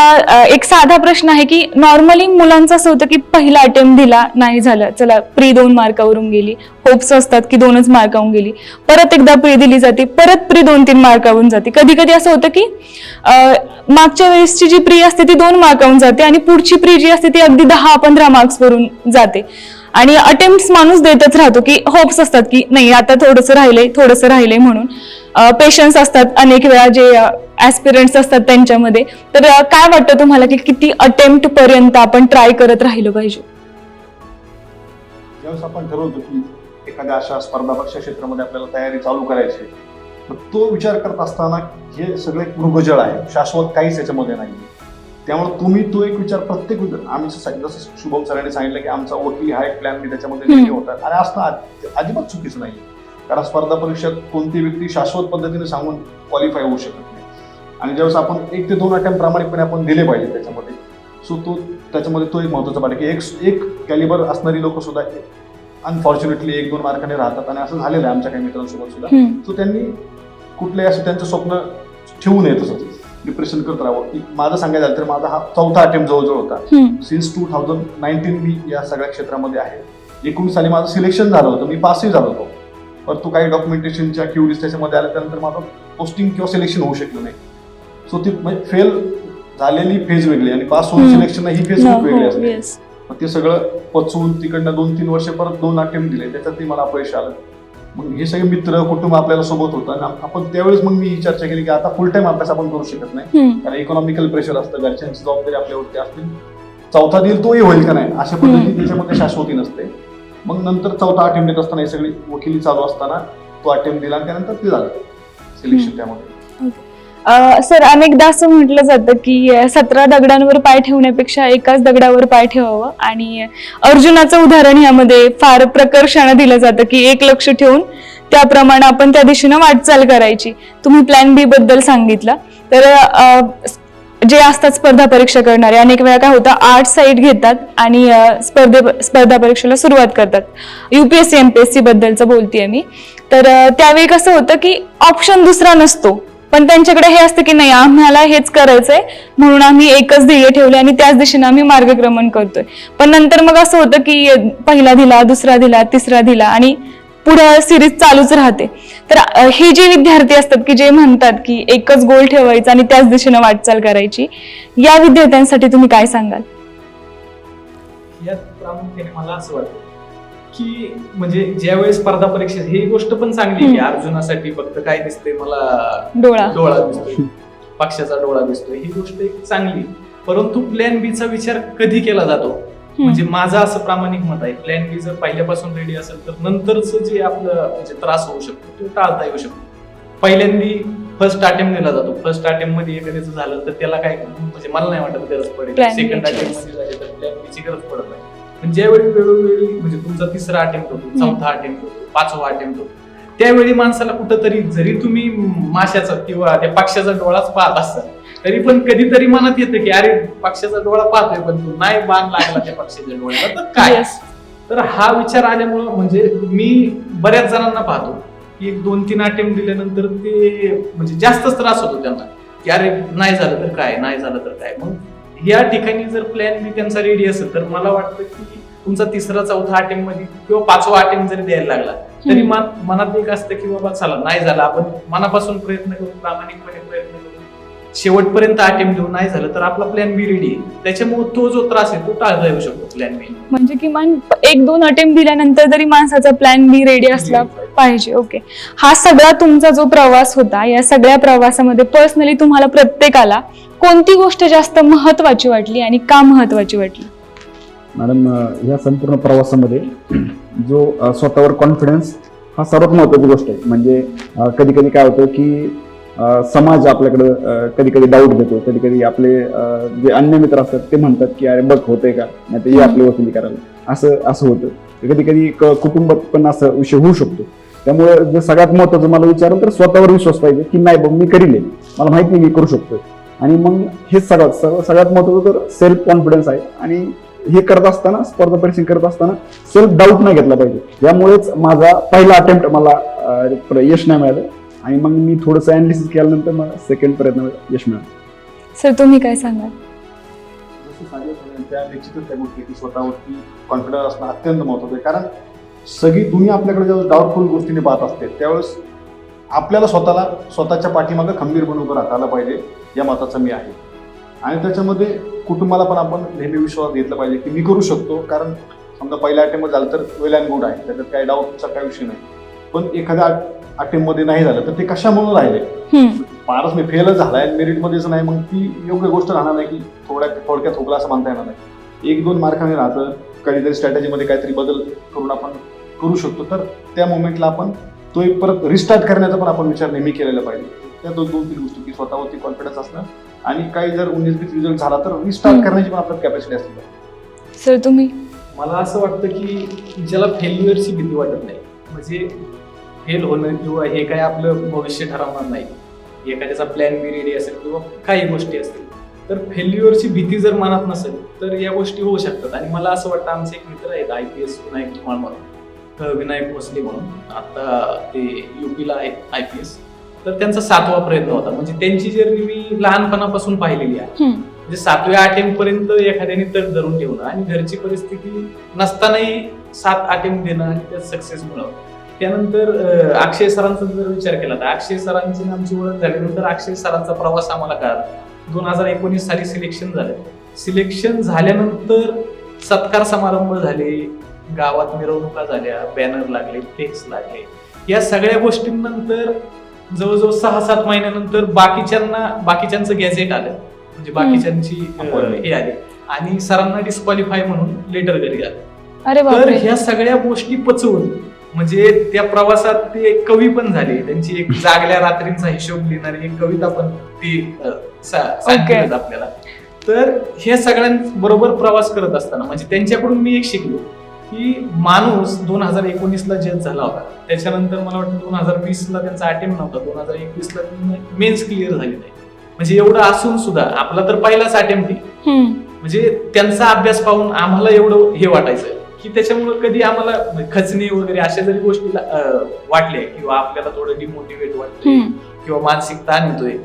एक साधा प्रश्न आहे की नॉर्मली मुलांचं असं होतं की पहिला अटेम्प्ट दिला नाही झालं, चला प्री 2 मार्कावरून गेली, होप्स असतात की 2च मार्कावरून गेली, परत एकदा प्री दिली जाते, परत प्री 2-3 मार्कावरून जाते. कधी कधी असं होतं की मागच्या वेळेसची जी प्री असते ती 2 मार्कावरून जाते आणि पुढची प्री जी असते ती अगदी 10-15 मार्क्स वरून जाते. आणि अटेम्प्ट माणूस देतच राहतो की होप्स असतात की नाही आता थोडंसं राहिलंय म्हणून. पेशन्स असतात अनेक वेळा जे ऍस्पिरंट्स असतात त्यांच्यामध्ये. तर काय वाटतं तुम्हाला की किती अटेम्प्ट पर्यंत आपण ट्राय करत राहिलो पाहिजे? ज्यावेळेस आपण ठरवतो की एखाद्या अशा स्पर्धा परीक्षा क्षेत्रामध्ये आपल्याला तयारी चालू करायची, तर तो विचार करत असताना हे सगळे मृगजळ आहे, शाश्वत काहीच याच्यामध्ये नाही. त्यामुळे तुम्ही तो एक विचार प्रत्येक आम्ही जसं शुभम सरांनी सांगितलं की आमचा वकील हा एक प्लॅन बी त्याच्यामध्ये रेडी होतात आणि असणं अजिबात चुकीचं नाही. कारण स्पर्धा परीक्षेत कोणती व्यक्ती शाश्वत पद्धतीने सांगून क्वालिफाय होऊ शकत नाही. आणि ज्यावेळेस आपण 1 ते 2 अटेम्प्ट प्रामाणिकपणे आपण दिले पाहिजे त्याच्यामध्ये, सो त्याच्यामध्ये तो एक महत्त्वाचा पाठ आहे की एक कॅलिबर असणारी लोक सुद्धा अनफॉर्च्युनेटली 1-2 मार्काने राहतात. आणि असं झालेलं आहे आमच्या काही मित्रांसोबत सुद्धा. सो त्यांनी कुठल्याही असं त्यांचं स्वप्न ठेवू नये, तसंच डिप्रेशन करत राहावं. की माझं सांगायचं झालं तर माझा हा 4था अटेम्प्ट जवळजवळ होता. सिन्स 2019 मी या सगळ्या क्षेत्रामध्ये आहे. 19 साली माझं सिलेक्शन झालं होतं, मी पासही झालो होतो, परंतु काही डॉक्युमेंटेशनच्या क्युरीज त्याच्यामध्ये आल्या, त्यानंतर माझं पोस्टिंग किंवा सिलेक्शन होऊ शकलं नाही. सो ती म्हणजे फेल झालेली फेज वेगळी आणि पास होऊन सिलेक्शन ही फेज खूप वेगळी असते. मग ते सगळं पचवून तिकडनं 2-3 वर्ष परत 2 अटेम्प्ट दिले, त्याच्यातही मला अपयश आलं. मग हे सगळे मित्र कुटुंब आपल्याला सोबत होतं आणि आपण त्यावेळेस मग मी ही चर्चा केली की आता फुल टाइम अभ्यास आपण करू शकत नाही, कारण इकॉनॉमिकल प्रेशर असतं, घरच्यांची जबाबदारी आपल्यावरती असते. 4था देईल तोही होईल का नाही अशा पद्धतीने त्याच्यामध्ये शाश्वती नसते. मग नंतर 4था अटेम्प्ट देत असताना हे सगळी वकिली चालू असताना तो अटेम्प्ट दिला आणि त्यानंतर ते झालं सिलेक्शन त्यामध्ये. सर, अनेकदा असं म्हटलं जातं की 17 दगडांवर पाय ठेवण्यापेक्षा एकाच दगडावर पाय ठेवावं, आणि अर्जुनाचं उदाहरण यामध्ये फार प्रकर्षानं दिलं जातं की एक लक्ष ठेवून त्याप्रमाणे आपण त्या दिशेनं वाटचाल करायची. तुम्ही प्लॅन बी बद्दल सांगितलं. तर जे असतात स्पर्धा परीक्षा करणारे, अनेक वेळा काय होतं, आर्ट्स साईड घेतात आणि स्पर्धा परीक्षेला सुरुवात करतात. UPSC MPSC बद्दलचं बोलतेय मी. तर त्यावेळी कसं होतं की ऑप्शन दुसरा नसतो, पण त्यांच्याकडे हे असतं की नाही, आम्हाला हेच करायचंय म्हणून आम्ही एकच ध्येय ठेवले आणि त्याच दिशेने आम्ही मार्गक्रमण करतोय. पण नंतर मग असं होतं की पहिला दिला, दुसरा दिला, तिसरा दिला आणि पुढे सिरीज चालूच राहते. तर हे जे विद्यार्थी असतात की जे म्हणतात की एकच गोल ठेवायचा आणि त्याच दिशेने वाटचाल करायची, या विद्यार्थ्यांसाठी तुम्ही काय सांगाल? यात प्रामुख्याने मला असं वाटतं की म्हणजे ज्यावेळेस स्पर्धा परीक्षेत ही गोष्ट पण चांगली की अर्जुनासाठी फक्त काय दिसते, मला डोळा दिसतोय, पक्षाचा डोळा दिसतोय, ही गोष्ट एक चांगली. परंतु प्लॅन बी चा विचार कधी केला जातो, म्हणजे माझं असं प्रामाणिक मत आहे, प्लॅन बी जर पहिल्यापासून रेडी असेल तर नंतरच जे आपलं म्हणजे त्रास होऊ शकतो तो टाळता येऊ शकतो. पहिल्यांदी फर्स्ट अटेम्प्ट दिला जातो, फर्स्ट अटेम्प्ट मध्ये एखाद्याचं झालं तर त्याला काय म्हणजे मला नाही वाटत गरज पडेल. सेकंड अटेम्प्ट मध्ये झाले तर प्लॅन बी ची गरज पडत नाही. पण ज्यावेळी वेळोवेळी म्हणजे तुमचा 3रा अटेम्प्ट होतो, 4था अटेम्प्ट होतो, 5वा अटेम्प्ट होतो, त्यावेळी माणसाला कुठंतरी जरी तुम्ही माशाचा किंवा त्या पक्षाचा डोळाच पाहत असाल तरी पण कधीतरी मनात येतं की अरे पक्षाचा डोळा पाहतोय पण तू नाही बाण लागला त्या पक्षाच्या डोळ्याला तर काय. तर हा विचार आल्यामुळं म्हणजे मी बऱ्याच जणांना पाहतो की 2-3 अटेम्प्ट दिल्यानंतर ते म्हणजे जास्तच त्रास होतो त्यांना की अरे नाही झालं तर काय, नाही झालं तर काय. मग या ठिकाणी जर प्लॅन बी त्यांचा रेडी असेल तर मला वाटतं की तुमचा 3रा 4था अटेम्प्ट मध्ये किंवा 5वा अटेम्प्ट जरी द्यायला लागला तरी मनात एक असतं की बाबा चला नाही झालं, आपण मनापासून प्रयत्न करू, प्रामाणिकपणे प्रयत्न करू, शेवटपर्यंत अटेम्प्ट देऊ, नाही झालं तर आपला प्लॅन बी रेडी आहे. त्याच्यामुळे तो जो त्रास आहे तो टाळता येऊ शकतो प्लॅन बी. म्हणजे किमान 1-2 अटेम्प्ट दिल्यानंतर तरी माणसाचा प्लॅन बी रेडी असला पाहिजे. ओके, हा सगळा तुमचा जो प्रवास होता, या सगळ्या प्रवासामध्ये पर्सनली तुम्हाला प्रत्येकाला कोणती गोष्ट जास्त महत्वाची वाटली आणि का महत्वाची वाटली? मॅडम, या संपूर्ण प्रवासामध्ये जो स्वतःवर कॉन्फिडन्स हा सर्वात महत्त्वाची गोष्ट आहे. म्हणजे कधी कधी काय होतं की समाज आपल्याकडं कधी कधी डाऊट देतो, कधी कधी आपले जे अन्य मित्र असतात ते म्हणतात की अरे बघ होतंय का, नाही तर ये आपली वकिली करायला, असं होतं. कधी कधी कुटुंबात पण असं विषय होऊ शकतो. त्यामुळे जे सगळ्यात महत्त्वाचं मला विचारलं तर स्वतःवर विश्वास पाहिजे की नाही बघ मी करील, मला माहिती नाही मी करू शकतोय. आणि मग हे सगळ्यात महत्त्वाचं तर सेल्फ कॉन्फिडन्स आहे. आणि हे करत असताना, स्पर्धा परीक्षा करत असताना सेल्फ डाऊट नाही घेतला पाहिजे. यामुळेच माझा पहिला अटेम्प्ट मला यश नाही मिळालं आणि मग मी थोडंसं अनालिसिस केल्यानंतर मला सेकंड प्रयत्न यश मिळालं. सर, तुम्ही काय सांगाल? त्या निश्चितच त्या गोष्टी की स्वतःवरती कॉन्फिडन्स असणं अत्यंत महत्त्वाचं आहे. कारण सगळी दुनिया आपल्याकडे जेव्हा डाऊटफुल गोष्टीने पाहत असते त्यावेळेस आपल्याला स्वतःच्या पाठीमागं खंबीरपणे उभं राहता आलं पाहिजे, या मताचा मी आहे. आणि त्याच्यामध्ये कुटुंबाला पण आपण नेहमी विश्वास घेतला पाहिजे की मी करू शकतो. कारण समजा पहिल्या अटेम्प्ट झालं तर वेल अँड गुड आहे, त्याच्यात काही डाऊटचा काही विषय नाही. पण एखाद्या अटेम्प्ट मध्ये नाही झालं तर ते कशामुळे राहिले, फारच मी फेलच झालाय मेरिटमध्येच नाही, मग ती योग्य गोष्ट राहणार नाही की थोडक्यात ठोकला असं म्हणता येणार नाही. 1-2 मार्काने राहतं, कधीतरी स्ट्रॅटेजीमध्ये काहीतरी बदल करून आपण करू शकतो. तर त्या मोमेंटला आपण तो एक परत रिस्टार्ट करण्याचा पण आपण विचार नेहमी केलेला पाहिजे. त्या 2-3 गोष्टी की स्वतःवरती कॉन्फिडन्स असणं आणि काही जर 19-20 रिझल्ट झाला तर रिस्टार्ट करण्याची पण आपल्याला कॅपॅसिटी असली पाहिजे. सर तुम्ही? मला असं वाटतं की ज्याला फेल्युअरची भीती वाटत नाही, म्हणजे फेल होणं किंवा हे काय आपलं भविष्य ठरवणार नाही, एखाद्याचा प्लॅन बी रेडी असेल किंवा काही गोष्टी असतील, तर फेल्युअरची भीती जर मनात नसेल तर या गोष्टी होऊ शकतात. आणि मला असं वाटतं आमचे एक मित्र आहेत IPS विनायक धुमाळ म्हणून, विनायक भोसले म्हणून, आता ते UP ला आहेत IPS, तर त्यांचा 7वा प्रयत्न होता. म्हणजे त्यांची जर्नी मी लहानपणापासून पाहिलेली आहे. म्हणजे 7व्या अटेम्प्ट पर्यंत एखाद्याने तर धरून ठेवणं आणि घरची परिस्थिती नसतानाही 7 अटेम्प्ट देणं आणि त्यात सक्सेस मिळवणं. त्यानंतर अक्षय सरांचा जर विचार केला तर अक्षय सरांची आमची ओळख झाल्यानंतर अक्षय सरांचा प्रवास आम्हाला कळाला. 2019 साली सिलेक्शन झालं. सिलेक्शन झाल्यानंतर सत्कार समारंभ झाले, गावात मिरवणुका झाल्या, बॅनर लागले, फ्लेक्स लागले. या सगळ्या गोष्टींनंतर जवळजवळ 6-7 महिन्यानंतर बाकीच्यांचं गॅझेट आलं, म्हणजे बाकीच्यांची हे आली आणि सरांना डिस्क्वालिफाय म्हणून लेटर घरी आलं. अरे तर बापरे. ह्या सगळ्या गोष्टी पचवून म्हणजे त्या प्रवासात ते कवी पण झाले. त्यांची एक जागल्या रात्रींचा हिशोब लिहिणारी एक कविता पण ती सांगितलं आपल्याला. तर हे सगळ्यांबरोबर प्रवास करत असताना म्हणजे त्यांच्याकडून मी एक शिकलो की माणूस 2019 ला जज झाला होता, त्याच्यानंतर मला वाटतं 2020 ला त्यांचा अटेम्प्ट नव्हता, 2021 ला मेन्स क्लिअर झाली नाही. म्हणजे एवढं असून सुद्धा आपला तर पहिलाच अटेम्प्ट आहे. म्हणजे त्यांचा अभ्यास पाहून आम्हाला एवढं हे वाटायचं की त्याच्यामुळे कधी आम्हाला खचणे वगैरे अशा जरी गोष्टी वाटल्या किंवा आपल्याला थोडं डिमोटिवेट वाटतंय किंवा मानसिक ताण येतोय,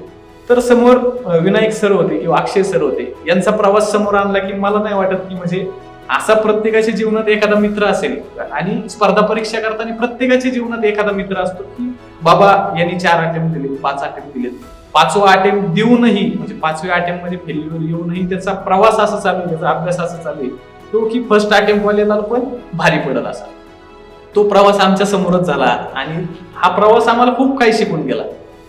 तर समोर विनायक सर होते किंवा अक्षय सर होते, यांचा प्रवास समोर आणला की मला नाही वाटत की म्हणजे असा प्रत्येकाच्या जीवनात एखादा मित्र असेल. आणि स्पर्धा परीक्षा करताना प्रत्येकाच्या जीवनात एखादा मित्र असतो की बाबा यांनी 4 अटेम्प्ट दिले, 5 अटेम्प्ट दिलेत, 5वा अटेम्प्ट देऊनही म्हणजे 5व्या अटेम्प्ट मध्ये फेल्युअर येऊनही त्याचा प्रवास असा चालू आहे, त्याचा अभ्यास असा चालू आहे तो की फर्स्ट अटेम्प्ट वाल्याला पण भारी पडत असा. तो प्रवास आमच्या समोरच झाला आणि हा प्रवास आम्हाला खूप काही शिकून गेला.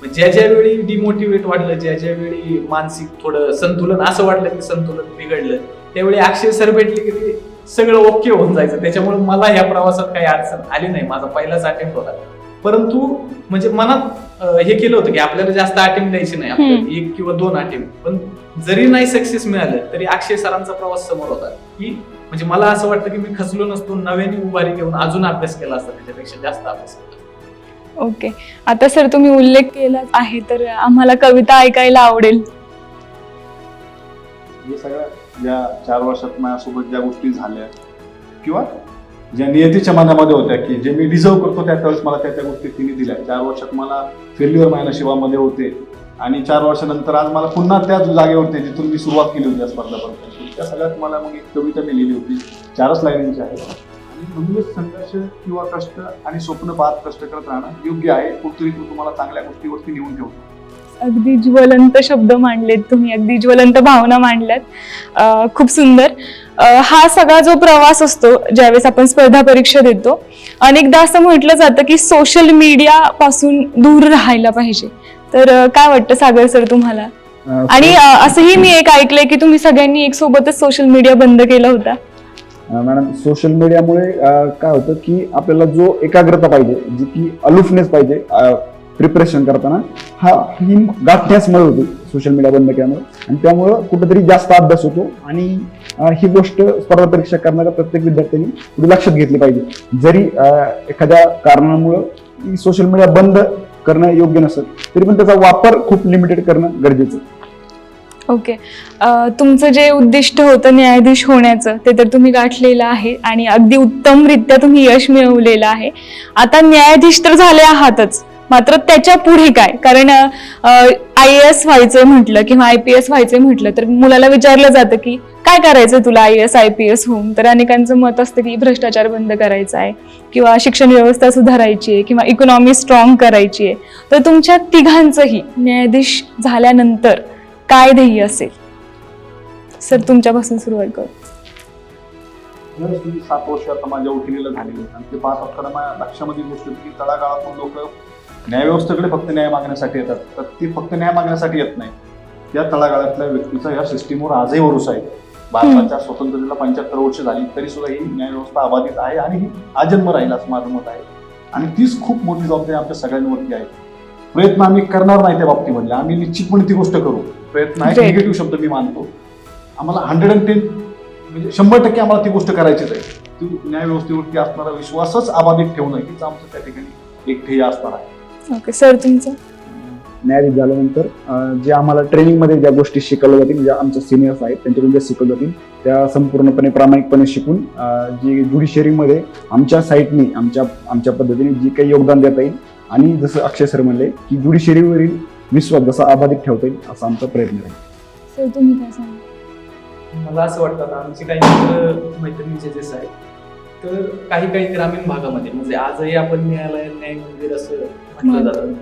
ज्या ज्या वेळी डिमोटिवेट वाटलं, ज्या ज्या वेळी मानसिक थोडं संतुलन असं वाटलं की संतुलन बिघडलं, त्यावेळी अक्षय सर भेटले की ते सगळं ओके होऊन जायचं. त्याच्यामुळे मला या प्रवासात काही अडचण आली नाही. माझा पहिलाच अटेम्प्ट होता, परंतु म्हणजे मनात हे केलं होतं की आपल्याला जास्त अटेम्प्ट द्यायचे नाही, आपल्याला 1 किंवा 2 अटेम्प्ट. पण जरी नाही सक्सेस मिळालं तरी अक्षय सरांचा प्रवास समोर होता की म्हणजे मला असं वाटतं की मी खचलो नसतो, नव्याने उभारी घेऊन अजून अभ्यास केला असता, त्याच्यापेक्षा जास्त अभ्यास केला. ओके. आता सर तुम्ही उल्लेख केला आहे तर आम्हाला कविता ऐकायला आवडेल. हे सगळ्या ज्या 4 वर्षात माझ्यासोबत ज्या गोष्टी झाल्या किंवा ज्या नियतीच्या मनामध्ये होत्या की जे मी डिझर्व करतो त्यावेळेस मला त्या गोष्टी तिने दिल्या. 4 वर्षात मला फेल्युअर माझ्या नशिबामध्ये होते आणि 4 वर्षानंतर आज मला पुन्हा त्याच जागेवरती जिथून मी सुरुवात केली होती या स्पर्धा परीक्षेची, त्या सगळ्यात मला मग एक कविता मी लिहिली होती, 4च लाईनींची आहे. आणि म्हणूनच संघर्ष किंवा कष्ट आणि स्वप्न पाहत कष्ट करत राहणं योग्य आहे. कुठेतरी तो तुम्हाला चांगल्या गोष्टीवरती नेऊन ठेवतो. अगदी ज्वलंत शब्द मांडलेत तुम्ही, अगदी ज्वलंत भावना मांडल्यात. खूप सुंदर. हा सगळा जो प्रवास असतो ज्यावेळेस आपण स्पर्धा परीक्षा देतो, अनेकदा असं म्हटलं जातं की सोशल मीडिया पासून दूर राहायला पाहिजे. तर काय वाटतं सागर सर तुम्हाला? आणि असंही मी एक ऐकलंय की तुम्ही सगळ्यांनी एक सोबतच सोशल मीडिया बंद केला होता. मॅडम, सोशल मीडियामुळे काय होतं की आपल्याला जो एकाग्रता पाहिजे, जी की अलुफनेस पाहिजे प्रिपरेशन करताना, ही गाठण्यास मदत होती सोशल मीडिया बंद केल्यामुळे. आणि त्यामुळं कुठेतरी जास्त अभ्यास होतो आणि ही गोष्ट स्पर्धा परीक्षा करणाऱ्या प्रत्येक विद्यार्थ्यांनी पुढे लक्षात घेतली पाहिजे. जरी एखाद्या कारणामुळं सोशल मीडिया बंद करणं योग्य नसेल तरी पण त्याचा वापर खूप लिमिटेड करणं गरजेचं. ओके. तुमचं जे उद्दिष्ट होतं न्यायाधीश होण्याचं ते तर तुम्ही गाठलेलं आहे आणि अगदी उत्तमरित्या तुम्ही यश मिळवलेलं आहे. आता न्यायाधीश तर झाले आहातच, मात्र त्याच्या पुढे काय? कारण IAS व्हायचंय म्हटलं किंवा IPS व्हायचंय म्हटलं तर मुलाला विचारलं जातं की काय करायचं तुला IAS IPS होऊन. तर अनेकांचं मत असतं की भ्रष्टाचार बंद करायचा आहे किंवा शिक्षण व्यवस्था सुधारायची आहे किंवा इकॉनॉमी स्ट्रॉंग करायची आहे. तर तुमच्या तिघांचंही न्यायाधीश झाल्यानंतर काय ध्येय असेल? सर तुमच्यापासून सुरुवात करू. 7 वर्ष आता माझ्या वकिलीला झालेली आणि ते 5 असताना माझ्या लक्षामध्ये गोष्ट होती की तळागाळातून लोक न्यायव्यवस्थेकडे फक्त न्याय मागण्यासाठी येतात, तर ती फक्त न्याय मागण्यासाठी येत नाही. या तळागाळातल्या व्यक्तीचा या सिस्टीमवर आजही भरोसा आहे. भारताच्या स्वातंत्र्याला 75 वर्ष झाली तरी सुद्धा ही न्यायव्यवस्था अबाधित आहे आणि ही आजन्म राहील असं माझं मत आहे. आणि तीच खूप मोठी जबाबदारी आमच्या सगळ्यांवरती आहे. प्रयत्न आम्ही करणार नाही त्या बाबतीमध्ये, आम्ही निश्चितपणे ती गोष्ट करू. प्रयत्न आहे Great. निगेटिव्ह शब्द मी मानतो. आम्हाला 110 म्हणजे 100% आम्हाला ती गोष्ट करायचीच आहे. ती न्याय व्यवस्थेवरती असणारा विश्वासच अबाधित ठेवणं हीच आमचं त्या ठिकाणी एक ध्येय असणार आहे. ओके सर, तुमचं? न्यायाधीश झाल्यानंतर जे आम्हाला ट्रेनिंगमध्ये ज्या गोष्टी शिकवल्या जातील, ज्या आमच्या सिनियर्स आहेत त्यांच्याकडून ज्या शिकवल्या जातील त्या संपूर्णपणे प्रामाणिकपणे शिकून जी ज्युडिशरीमध्ये आमच्या साईटनी आमच्या पद्धतीने जी काही योगदान देता येईल आणि जसं अक्षय सर म्हणले की ज्युडिशरीवरील विश्वास जसा अबाधित ठेवता येईल असा आमचा प्रयत्न राहील. सर, तुम्ही काय सांगा? मला असं वाटतं आता आमचे काही मित्र मैत्रिणीचे जे आहेत, तर काही ग्रामीण भागामध्ये म्हणजे आजही आपण न्यायालय न्याय मंदिर असं म्हटलं जातं.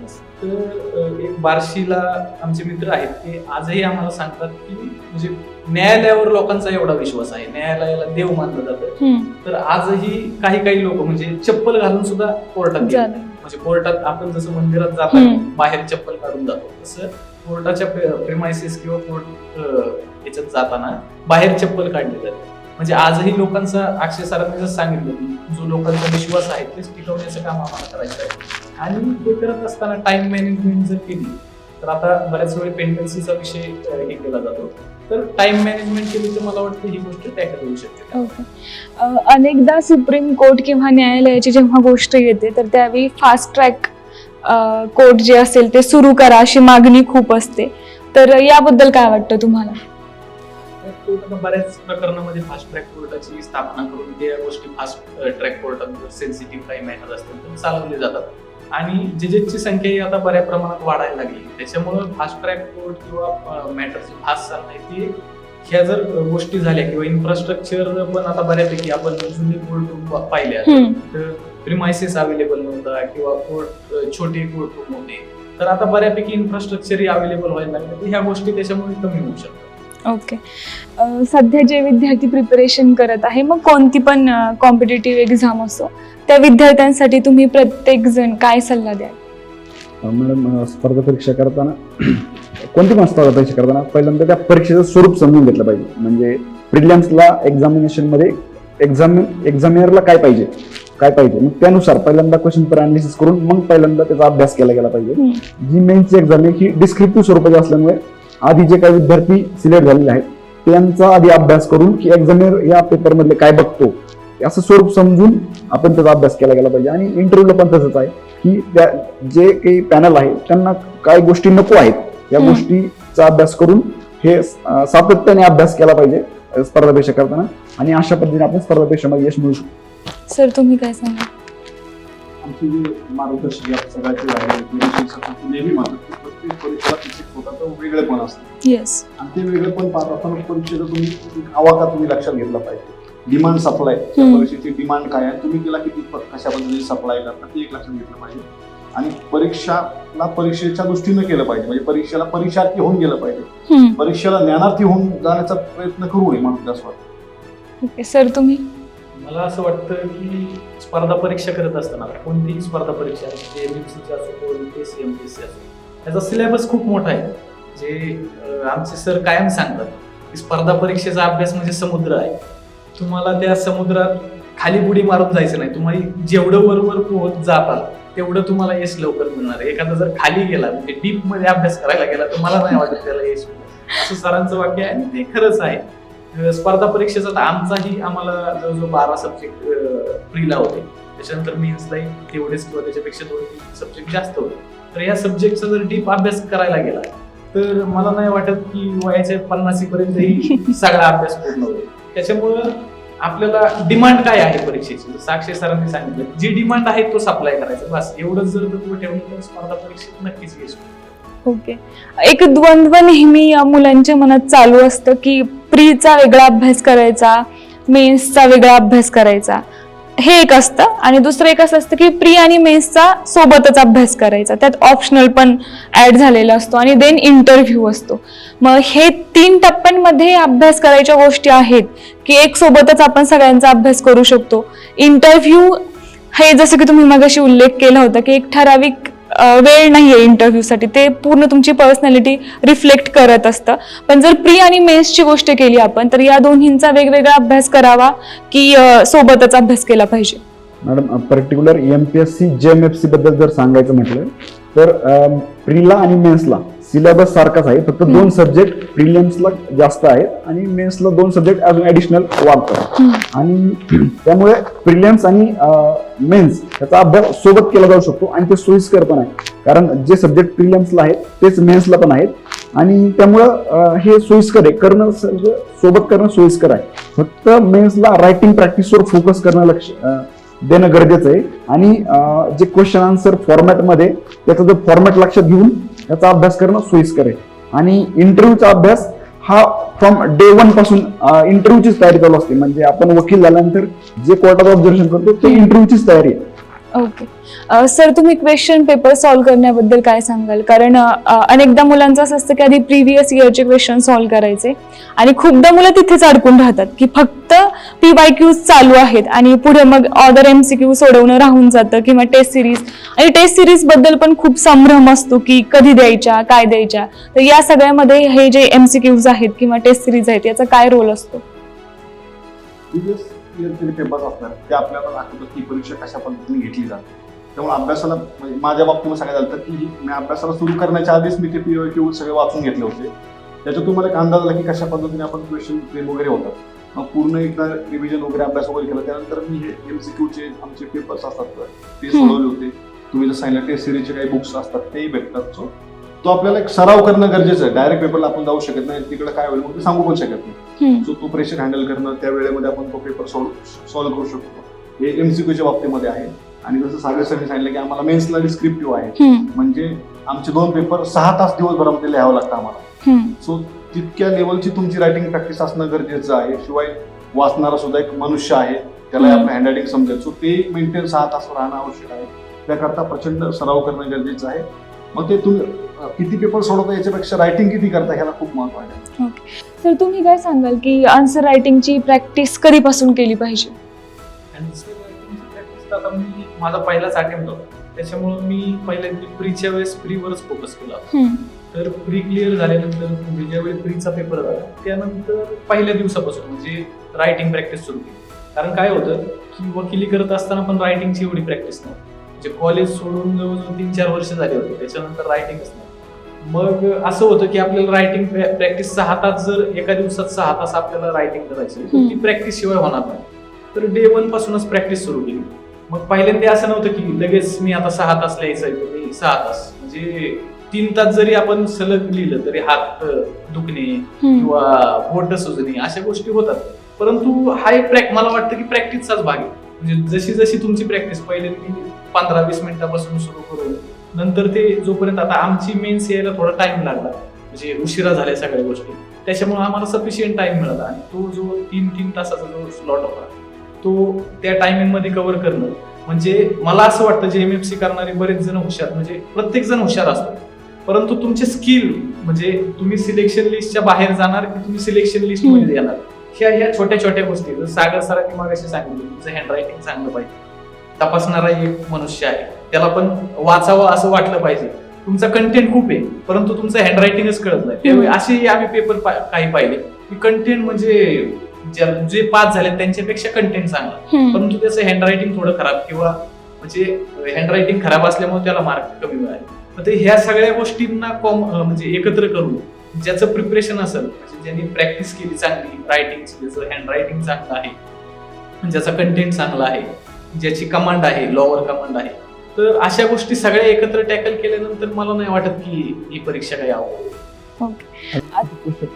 तर एक बार्शीला आमचे मित्र आहेत ते आजही आम्हाला सांगतात की म्हणजे न्यायालयावर लोकांचा एवढा विश्वास आहे, न्यायालयाला देव मानलं जातं. तर आजही काही लोक म्हणजे चप्पल घालून सुद्धा कोर्टात गेले. म्हणजे कोर्टात आपण जसं मंदिरात जातो बाहेर चप्पल काढून जातो, तसं कोर्टाच्या प्रिमायसेस किंवा कोर्ट याच्यात जाताना बाहेर चप्पल काढली जाते. म्हणजे आजही लोकांचा, अक्षय सरांनी जसं सांगितलं की जो लोकांचा विश्वास आहे तेच टिकवण्याचं काम आम्हाला करायचं आहे. आणि ते करत असताना टाइम मॅनेजमेंट जर केली तर आता बऱ्याच वेळी पेंडन्सीचा विषय हे केला जातो, तर टाइम मॅनेजमेंट केली तर मला वाटतं ही गोष्ट टॅकल होऊ शकते. ओके. अनेकदा सुप्रीम कोर्ट किंवा न्यायालयाची जेव्हा गोष्ट येते तर त्यावेळी फास्ट ट्रॅक कोर्ट जे असेल ते सुरू करा अशी मागणी खूप असते, तर याबद्दल काय वाटतं तुम्हाला? बऱ्याच प्रकरणामध्ये फास्ट ट्रॅक कोर्टाची स्थापना करून त्या गोष्टी फास्ट ट्रॅक कोर्टात सेन्सिटिव्ह काही मॅटर असतील तर चालवले जातात. आणि जजेसची संख्याही आता बऱ्या प्रमाणात वाढायला लागली. त्याच्यामुळं फास्ट ट्रॅक कोर्ट किंवा मॅटरची फास्ट चालणं ती ह्या जर गोष्टी झाल्या किंवा इन्फ्रास्ट्रक्चर पण आता बऱ्यापैकी आपण जुनी कोर्ट पाहिल्या तर प्रिमायसेस अवेलेबल नव्हता किंवा कोर्ट छोटे कोर्ट रूम होते, तर आता बऱ्यापैकी इन्फ्रास्ट्रक्चरही अवेलेबल व्हायला लागले. ह्या गोष्टी त्याच्यामुळे कमी होऊ शकतात. ओके. सध्या जे विद्यार्थी प्रिपरेशन करत आहे, मग कोणती पण कॉम्पिटेटिव्ह एक्झाम असो, त्या विद्यार्थ्यांसाठी तुम्ही प्रत्येक जण काय सल्ला द्याल? मॅडम, स्पर्धा परीक्षा करताना कोणती पण स्पर्धा परीक्षा करताना पहिल्यांदा त्या परीक्षेचं स्वरूप समजून घेतलं पाहिजे. म्हणजे प्रिलिम्सला एक्झामिनेशनमध्ये एक्झामिनरला काय पाहिजे मग त्यानुसार पहिल्यांदा क्वेश्चन पेपर अनालिसिस करून मग पहिल्यांदा त्याचा अभ्यास केला गेला पाहिजे. जी मेन्सची एक्झाम आहे ही डिस्क्रिप्टिव्ह स्वरूपाची असल्यामुळे आधी जे काही विद्यार्थी सिलेक्ट झालेले आहेत त्यांचा आधी अभ्यास करून की एक्झामिनर या पेपरमधले काय बघतो असं स्वरूप समजून आपण त्याचा अभ्यास केला गेला पाहिजे. आणि इंटरव्ह्यूला पण तसंच आहे की त्या जे काही पॅनल आहे त्यांना काय गोष्टी नको आहेत या गोष्टीचा अभ्यास करून हे सातत्याने अभ्यास केला पाहिजे स्पर्धा परीक्षा करताना, आणि अशा पद्धतीने आपण स्पर्धा परीक्षेमध्ये यश मिळू शकतो. सर, तुम्ही काय सांगा? आमचे जे मार्गदर्शक या सगळ्याचे आहे नेहमी म्हणतात की प्रत्येक परीक्षेला तिचे स्वतःचं वेगळेपण असतं. येस. आणि ते वेगळेपण पाहत असताना परीक्षेचा तुम्ही आवाका तुम्ही लक्षात घेतला पाहिजे. डिमांड सप्लाय, परीक्षेची डिमांड काय आहे, तुम्ही तिला किती कशा पद्धतीने सप्लाय करता ते एक लक्षात घेतलं पाहिजे. आणि परीक्षाला परीक्षेच्या दृष्टीनं केलं पाहिजे. म्हणजे परीक्षेला परीक्षार्थी होऊन गेलं पाहिजे, परीक्षेला ज्ञानार्थी होऊन जाण्याचा प्रयत्न करू नये म्हणून असं वाटतं. ओके. सर, तुम्ही? मला असं वाटतं की स्पर्धा परीक्षा करत असताना कोणतीही स्पर्धा परीक्षा एमपीएससी असो एमपीएससी असो, त्याचा सिलेबस खूप मोठा आहे. जे आमचे सर कायम सांगतात की स्पर्धा परीक्षेचा अभ्यास म्हणजे समुद्र आहे. तुम्हाला त्या समुद्रात खाली बुडी मारून जायचं नाही. तुम्हाला जेवढं बरोबर पोहोच जाताल तेवढं तुम्हाला यश लवकर मिळणार आहे. एखादा जर खाली गेला म्हणजे डीप मध्ये अभ्यास करायला गेला तर मला नाही वाटत त्याला यश मिळणार, असं सरांचं वाक्य आहे आणि ते खरंच आहे. स्पर्धा परीक्षेचा आमचाही आम्हाला जवळजवळ 12 सब्जेक्ट प्रीला होते, त्याच्यानंतर मेन्सलाही तेवढेच किंवा त्याच्यापेक्षा 2-3 सब्जेक्ट जास्त होते. तर या सब्जेक्टचा जर डीप अभ्यास करायला गेला तर मला नाही वाटत की वयाच्या 50 पर्यंतही सगळा अभ्यास पूर्ण होईल. त्याच्यामुळं आपल्याला डिमांड काय आहे परीक्षेची, जसं अक्षय सरांनी सांगितलं, जी डिमांड आहे तो सप्लाय करायचा, बस एवढंच जर तत्व ठेवलं तर स्पर्धा परीक्षेत नक्कीच यश. ओके. एक द्वंद्व नेहमी मुलांच्या मनात चालू असतं की प्रीचा वेगळा अभ्यास करायचा, मेन्सचा वेगळा अभ्यास करायचा, हे एक असतं. आणि दुसरं एक असं असतं की प्री आणि मेन्सचा सोबतच अभ्यास करायचा, त्यात ऑप्शनल पण ऍड झालेला असतो आणि देन इंटरव्ह्यू असतो. मग हे 3 टप्प्यांमध्ये अभ्यास करायच्या गोष्टी आहेत की एक सोबतच आपण सगळ्यांचा अभ्यास करू शकतो. इंटरव्ह्यू हे जसं की तुम्ही मगाशी उल्लेख केला होता की एक ठराविक वेळ नाहीये इंटरव्ह्यूसाठी, ते पूर्ण तुमची पर्सनॅलिटी रिफ्लेक्ट करत असतं. पण जर प्री आणि मेन्सची गोष्ट केली आपण तर या दोन्हींचा वेगवेगळा अभ्यास करावा की सोबतच अभ्यास केला पाहिजे? मॅडम, पर्टिक्युलर एमपीएससी जेएमएफसी बद्दल जर सांगायचं म्हटलं तर प्रीला आणि मेन्सला सिलेबस सारखाच आहे, फक्त 2 सब्जेक्ट प्रिलिम्सला जास्त आहेत आणि मेन्सला 2 सब्जेक्ट अजून ऍडिशनल वाढतात. आणि त्यामुळे प्रिलिम्स आणि मेन्स याचा अभ्यास सोबत केला जाऊ शकतो आणि ते सोयीस्कर पण आहे, कारण जे सब्जेक्ट प्रिलिम्सला आहेत तेच मेन्सला पण आहेत आणि त्यामुळं हे सोयीस्कर आहे, करणं सोबत करणं सोयीस्कर आहे. फक्त मेन्सला रायटिंग प्रॅक्टिसवर फोकस करणं लक्ष देणं गरजेचं आहे आणि जे क्वेश्चन आन्सर फॉर्मॅटमध्ये त्याचा जो फॉर्मॅट लक्षात घेऊन त्याचा अभ्यास करणं सोयीस्कर आहे. आणि इंटरव्ह्यूचा अभ्यास हा फ्रॉम डे 1 पासून इंटरव्ह्यूचीच तयारी चालू असते. म्हणजे आपण वकील झाल्यानंतर जे कोर्टात ऑब्झर्वेशन करतो ते इंटरव्ह्यूचीच तयारी आहे. ओके सर, तुम्ही क्वेश्चन पेपर सॉल्व्ह करण्याबद्दल काय सांगाल? कारण अनेकदा मुलांचं असं असतं की आधी प्रिव्हियस इयरचे क्वेश्चन सॉल्व्ह करायचे आणि खूपदा मुलं तिथेच अडकून राहतात की फक्त PYQs चालू आहेत आणि पुढे मग ऑदर MCQ सोडवणं राहून जातं किंवा टेस्ट सिरीज. आणि टेस्ट सिरीज बद्दल पण खूप संभ्रम असतो की कधी द्यायच्या, काय द्यायच्या. तर या सगळ्यामध्ये हे जे MCQs आहेत किंवा टेस्ट सिरीज आहेत याचा काय रोल असतो? पेपर्स असणार ते आपल्याला दाखवतात की परीक्षा कशा पद्धतीने घेतली जाते. त्यामुळे अभ्यासाला म्हणजे माझ्या बाबतीत सांगायचं झालं तर की मी अभ्यासाला सुरू करण्याच्या आधीच मी ते PYQ सगळे वाचून घेतले होते. त्याच्यातून मला एक अंदाज आला की कशा पद्धतीने आपण क्वेश्चन फ्रेम वगैरे होतात. मग पूर्ण एकदा रिव्हिजन वगैरे अभ्यास वगैरे केला त्यानंतर मी हे MCQचे आमचे पेपर्स असतात ते सोडवले होते. तुम्ही जर सांगितलं टेस्ट सिरीजचे काही बुक्स असतात तेही भेटतात. सो तो आपल्याला एक सराव करणं गरजेचं आहे. डायरेक्ट पेपरला आपण जाऊ शकत नाही, तिकडे काय होईल मग ते सांगू पण शकत नाही. सो तो प्रेशर हँडल करणं त्या वेळेमध्ये आपण तो पेपर सॉल्व्ह करू शकतो. हे MCQच्या बाबतीमध्ये आहे. आणि जसं सागर सरांनी सांगितलं की आम्हाला मेन्सला डिस्क्रिप्टिव्ह आहे, म्हणजे आमचे 2 पेपर 6 तास दिवसभरामध्ये लिहावं लागतं आम्हाला. सो तितक्या लेवलची तुमची रायटिंग प्रॅक्टिस असणं गरजेचं आहे. शिवाय वाचणारा सुद्धा एक मनुष्य आहे, त्याला आपलं हँडरायटिंग समजेल. सो ते मेंटेन 6 तास राहणं आवश्यक आहे. त्याकरता प्रचंड सराव करणं गरजेचं आहे. मग ते तुम्ही किती पेपर सोडवता याच्यापेक्षा रायटिंग किती करता ह्याला खूप महत्व आहे. सर, तुम्ही काय सांगाल की आन्सर रायटिंगची प्रॅक्टिस कधीपासून केली पाहिजे? प्रॅक्टिस आता मी माझा पहिलाच अटेम्प्ट होता, त्याच्यामुळे मी पहिल्यांदा प्रीच्या वेळेस प्रीवरच फोकस केला. तर प्री क्लिअर झाल्यानंतर म्हणजे ज्यावेळी प्रीचा पेपर झाला त्यानंतर पहिल्या दिवसापासून म्हणजे रायटिंग प्रॅक्टिस सुरू केली. कारण काय होतं की वकिली करत असताना पण रायटिंगची एवढी प्रॅक्टिस नव्हती. म्हणजे कॉलेज सोडून जवळजवळ 3-4 वर्ष झाले होते, त्याच्यानंतर रायटिंगच नाही. मग असं होतं की आपल्याला रायटिंग प्रॅक्टिस 6 तास जर एका दिवसात 6 तास आपल्याला रायटिंग करायची तर ती प्रॅक्टिस शिवाय होणार नाही. तर डे 1 पासूनच प्रॅक्टिस सुरू केली. मग पहिल्यांदा असं नव्हतं की लगेच मी आता 6 तास लिहायचं आहे, मी 6 तास म्हणजे 3 तास जरी आपण सलग लिहिलं तरी हात दुखणे किंवा बोट सुजणे अशा गोष्टी होतात. परंतु हा एक मला वाटतं की प्रॅक्टिसचाच भाग आहे. म्हणजे जशी जशी तुमची प्रॅक्टिस पहिल्यांदा 15-20 मिनिटापासून सुरू करून नंतर ते जोपर्यंत आता आमची मेन्स यायला थोडा टाइम लागला, म्हणजे उशिरा झाल्या सगळ्या गोष्टी, त्याच्यामुळे आम्हाला सफिशियंट टाइम मिळाला आणि तो जो 3 तासाचा जो स्लॉट होता तो त्या टायमिंग मध्ये कव्हर करणं म्हणजे मला असं वाटतं जे MFC करणारे बरेच जण हुशार, म्हणजे प्रत्येक जण हुशार असतो, परंतु तुमचे स्किल म्हणजे तुम्ही सिलेक्शन लिस्टच्या बाहेर जाणार की तुम्ही सिलेक्शन लिस्ट मध्ये येणार ह्या छोट्या छोट्या गोष्टी. जर सागर सरांनी मागाशी सांगितलं तुमचं हँडरायटिंग चांगलं पाहिजे, तपासणारा एक मनुष्य आहे त्याला पण वाचावं असं वाटलं पाहिजे. तुमचा कंटेंट खूप आहे परंतु तुमचं हँडरायटिंगच कळत नाही. त्यावेळी असे आम्ही पेपर काही पाहिले की कंटेंट म्हणजे जे पास झाले त्यांच्यापेक्षा कंटेंट चांगला, परंतु त्याचं हँडरायटिंग थोडं खराब किंवा म्हणजे हँडरायटिंग खराब असल्यामुळे त्याला मार्क कमी मिळाले. तर ज्या सगळ्या गोष्टींना म्हणजे एकत्र करून ज्याचं प्रिपरेशन असेल, म्हणजे ज्यांनी प्रॅक्टिस केली चांगली रायटिंगची, ज्याचं हँडरायटिंग चांगलं आहे, ज्याचा कंटेंट चांगला आहे, ज्याची कमांड आहे, लॉवर कमांड आहे, तर अशा गोष्टी सगळ्या एकत्र टॅकल केल्यानंतर मला नाही वाटत की ही परीक्षा काही अवघड.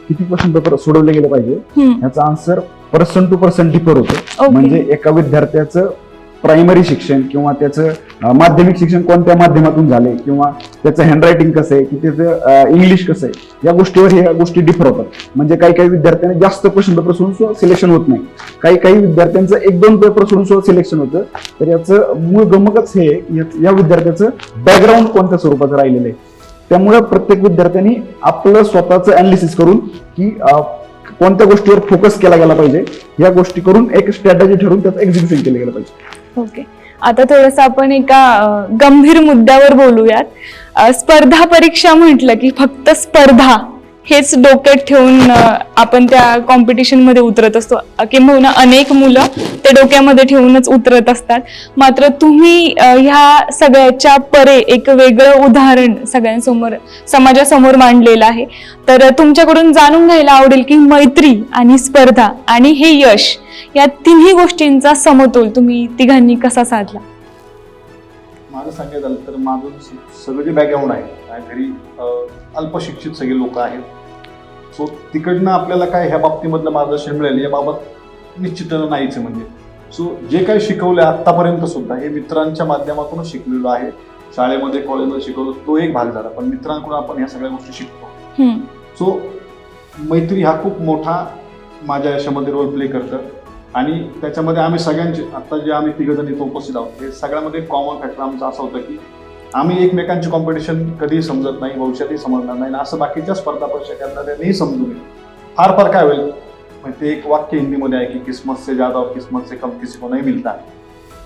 किती पर्सेंट पेपर सोडवले गेले पाहिजे याचा answer person to person differ होतो. म्हणजे एका विद्यार्थ्याचं प्रायमरी शिक्षण किंवा त्याचं माध्यमिक शिक्षण कोणत्या माध्यमातून झाले किंवा त्याचं हँडरायटिंग कसं आहे की त्याचं इंग्लिश कसं आहे या गोष्टीवर ह्या गोष्टी डिफर होतात. म्हणजे काही काही विद्यार्थ्यांना जास्त क्वेश्चन पेपर सोडून सुद्धा सिलेक्शन होत नाही, काही काही विद्यार्थ्यांचं 1-2 पेपर सोडून सुद्धा सिलेक्शन होतं. तर याचं मूळ गमकच हे या विद्यार्थ्याचं बॅकग्राऊंड कोणत्या स्वरूपाचं राहिलेलं आहे. त्यामुळे प्रत्येक विद्यार्थ्यांनी आपलं स्वतःचं अनालिसिस करून की कोणत्या गोष्टीवर फोकस केला गेला पाहिजे या गोष्टी करून एक स्ट्रॅटेजी ठरवून त्याचं एक्झिक्युशन केलं गेलं पाहिजे. ओके, आता थोडंसं आपण एका गंभीर मुद्द्यावर बोलूयात. स्पर्धा परीक्षा म्हटलं की फक्त स्पर्धा हेच डोक्यात ठेवून आपण त्या कॉम्पिटिशन मध्ये उतरत असतो, किंबहुना अनेक मुलं ते डोक्यामध्ये ठेवूनच उतरत असतात. मात्र तुम्ही ह्या सगळ्याच्या परे एक वेगळं उदाहरण सगळ्यांसमोर समाजासमोर मांडलेलं आहे. तर तुमच्याकडून जाणून घ्यायला आवडेल की मैत्री आणि स्पर्धा आणि हे यश या तिन्ही गोष्टींचा समतोल तुम्ही तिघांनी कसा साधला? माझं सांगायचं झालं तर माझं सगळं जे बॅकग्राऊंड आहे, माझ्या घरी अल्पशिक्षित सगळे लोक आहेत. सो तिकडनं आपल्याला काय ह्या बाबतीमधलं मार्गदर्शन मिळेल याबाबत निश्चितच नाहीच आहे. म्हणजे सो जे काही शिकवलं आतापर्यंत सुद्धा हे मित्रांच्या माध्यमातूनच शिकलेलो आहे. शाळेमध्ये कॉलेजमध्ये शिकवलं तो एक भाग झाला, पण मित्रांकडून आपण ह्या सगळ्या गोष्टी शिकतो. सो मैत्री हा खूप मोठा माझ्या यशामध्ये रोल प्ले करतं. आणि त्याच्यामध्ये आम्ही सगळ्यांचे आता जे आम्ही तिघजण इथं उपस्थित आहोत हे सगळ्यामध्ये कॉमन फॅक्टर आमचं असं होतं की आम्ही एकमेकांची कॉम्पिटिशन कधीही समजत नाही, भविष्यातही समजणार नाही, असं बाकीच्या स्पर्धा परीक्षा करणाऱ्यांनीही समजू नये. फार काय होईल म्हणजे ते एक वाक्य हिंदीमध्ये आहे की किस्मत से ज्यादा और किस्मत से कम किसी को नहीं मिलता.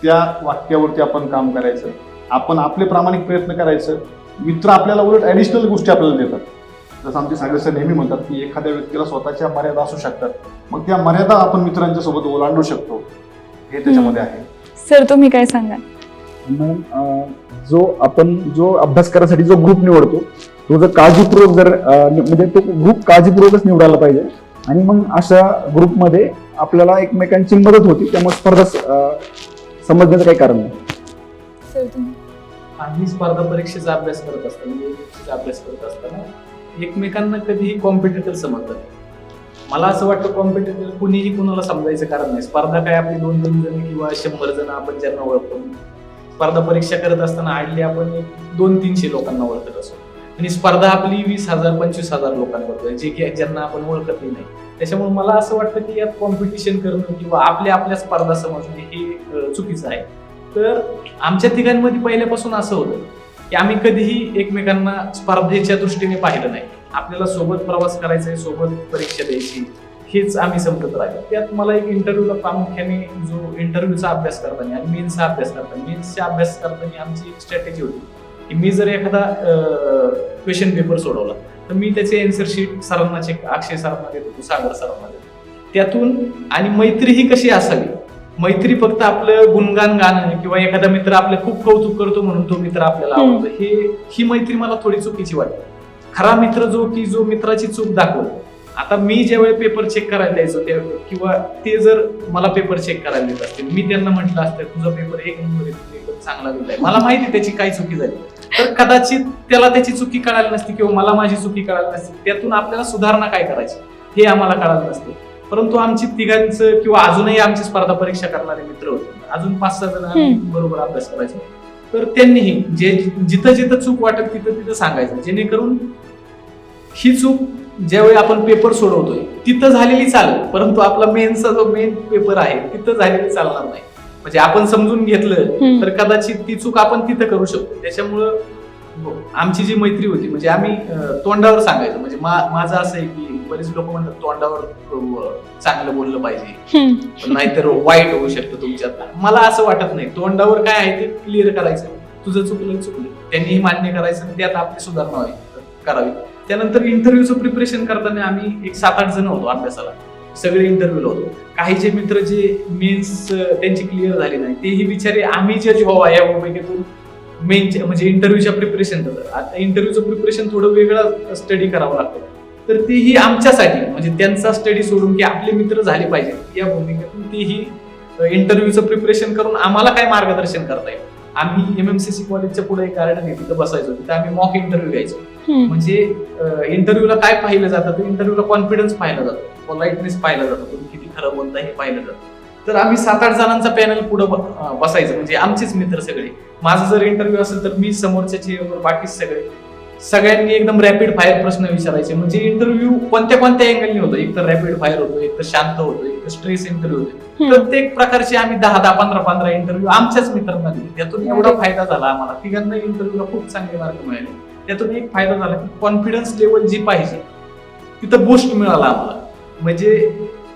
त्या वाक्यावरती आपण काम करायचं, आपण आपले प्रामाणिक प्रयत्न करायचं. मित्र आपल्याला उलट ॲडिशनल गोष्टी आपल्याला देतात. जसं आमचे सागर सर नेहमी म्हणतात की एखाद्या व्यक्तीला स्वतःच्या मर्यादा असू शकतात, मग त्या मर्यादा आपण मित्रांच्या सोबत ओलांडू शकतो, हे त्याच्यामध्ये आहे. सर तुम्ही काय सांगाल? जो अभ्यास करण्यासाठी जो ग्रुप निवडतो तो जर काळजीपूर्वक म्हणजे तो ग्रुप काळजीपूर्वकच निवडायला पाहिजे. आणि मग अशा ग्रुपमध्ये आपल्याला एकमेकांची मदत होती, त्यामुळे स्पर्धा समजण्याचं काही कारण नाही. सर तुम्ही? आम्ही स्पर्धा परीक्षेचा अभ्यास करत असताना, परीक्षेचा अभ्यास करत असताना एकमेकांना कधीही कॉम्पिटिटर समजतात. मला असं वाटतं कॉम्पिटिटर कुणीही कुणाला समजायचं कारण नाही. स्पर्धा काय आपली 2-3 जण किंवा 100 जण आपण ज्यांना ओळखतो. स्पर्धा परीक्षा करत असताना हार्डली आपण 200-300 लोकांना ओळखत असतो. आणि स्पर्धा आपली 20,000-25,000 लोकांबरोबर जे की ज्यांना आपण ओळखतही नाही. त्याच्यामुळे मला असं वाटतं की यात कॉम्पिटिशन करणं किंवा आपल्या स्पर्धा समजणे हे चुकीचं आहे. तर आमच्या तिघांमध्ये पहिल्यापासून असं होतं की आम्ही कधीही एकमेकांना स्पर्धेच्या दृष्टीने पाहिलं नाही. आपल्याला सोबत प्रवास करायचा आहे, सोबत परीक्षा द्यायची, हेच आम्ही समजत राहिलो. त्यात मला एक इंटरव्ह्यूला प्रामुख्याने जो इंटरव्ह्यूचा अभ्यास करताना आणि मेन्सचा अभ्यास करताना, मेन्सचा अभ्यास करताना आमची एक स्ट्रॅटेजी होती की मी जर एखादा क्वेश्चन पेपर सोडवला तर मी त्याचे आन्सर शीट सरांना चेक, अक्षय सरांना देत होतो, सागर सरांना देतो. त्यातून आणि मैत्री ही कशी असावी, मैत्री फक्त आपलं गुणगान गाणं किंवा एखादा मित्र आपलं खूप कौतुक करतो म्हणून तो मित्र आपल्याला आवडतो, ही मैत्री मला थोडी चुकीची वाटते. खरा मित्र जो मित्राची चूक दाखवतो. आता मी ज्यावेळी पेपर चेक करायला द्यायचो किंवा ते जर मला पेपर चेक करायला देत असतील, मी त्यांना म्हटलं असतं तुझा पेपर 1 नंबर आहे, एकदम चांगला लिहिलाय, मला माहिती त्याची काय चुकी झाली, तर कदाचित त्याला त्याची चुकी कळाली नसती किंवा मला माझी चुकी कळाली नसती. त्यातून आपल्याला सुधारणा काय करायची हे आम्हाला कळालं नसते. परंतु आमची तिघांचं किंवा अजूनही आमची स्पर्धा परीक्षा करणारे मित्र होते, अजून 5-6 जण आम्ही बरोबर अभ्यास करायचो. तर त्यांनीही जिथं जिथं चूक वाटत तिथं सांगायचं, जेणेकरून ही चूक ज्यावेळी आपण पेपर सोडवतोय तिथं झालेली चालेल, परंतु आपला मेनचा जो मेन पेपर आहे तिथं झालेली चालणार नाही. म्हणजे आपण समजून घेतलं तर कदाचित ती चूक आपण तिथं करू शकतो. त्याच्यामुळं आमची जी मैत्री होती म्हणजे आम्ही तोंडावर सांगायचं. म्हणजे माझं असं आहे की बरेच लोक म्हणतात तोंडावर चांगलं बोललं पाहिजे, नाहीतर वाईट होऊ शकतं तुमच्यात. मला असं वाटत नाही. तोंडावर काय आहे ते क्लिअर करायचं, तुझं चुकलं, त्यांनीही मान्य करायचं, त्यात आपली सुधारणा करावी. त्यानंतर इंटरव्ह्यूचं प्रिपरेशन करताना आम्ही एक 7-8 जण होतो अभ्यासाला, सगळे इंटरव्ह्यूला होतो. काही जे मित्र जे मेन्स त्यांची क्लिअर झाली नाही तेही विचारे आम्ही जज व्हावा या भूमिकेतून मेन म्हणजे इंटरव्ह्यूच्या प्रिपरेशन. आता इंटरव्ह्यूचं प्रिपरेशन थोडं वेगळं स्टडी करावं लागतं, तर तेही आमच्यासाठी म्हणजे त्यांचा स्टडी सोडून की आपले मित्र झाले पाहिजे या भूमिकेतून तेही इंटरव्ह्यूचं प्रिपरेशन करून आम्हाला काय मार्गदर्शन करता येईल. आम्ही MMCC कॉलेजच्या पुढे एक गार्डन आहे, तिथं बसायचो, तिथं आम्ही मॉक इंटरव्ह्यू घ्यायचो. म्हणजे इंटरव्ह्यूला काय पाहिलं जातं तर इंटरव्ह्यूला कॉन्फिडन्स पाहिला जातो, पोलाइटनेस पाहिला जातो, तुम्ही किती खरं बोलताय हे पाहिलं जातं. तर आम्ही 7-8 जणांचा पॅनल पुढे बसायचं, म्हणजे आमचेच मित्र सगळे. माझा जर इंटरव्ह्यू असेल तर मी समोरच्या चेअरवर, बाकी सगळ्यांनी एकदम रॅपिड फायर प्रश्न विचारायचे. म्हणजे इंटरव्ह्यू कोणत्या अँगलने होतो, एक तर रॅपिड फायर होतो, एक तर शांत होतो, एक तर स्ट्रेस इंटरव्ह्यू होतो. प्रत्येक प्रकारचे आम्ही 10-10, 15-15 इंटरव्ह्यू आमच्याच मित्रांना दिले. त्यातून एवढा फायदा झाला आम्हाला, तिघांना इंटरव्ह्यूला खूप चांगले मार्क मिळाले. त्यातून एक फायदा झाला की कॉन्फिडन्स लेवल जी पाहिजे तिथं बूस्ट मिळाला आम्हाला. म्हणजे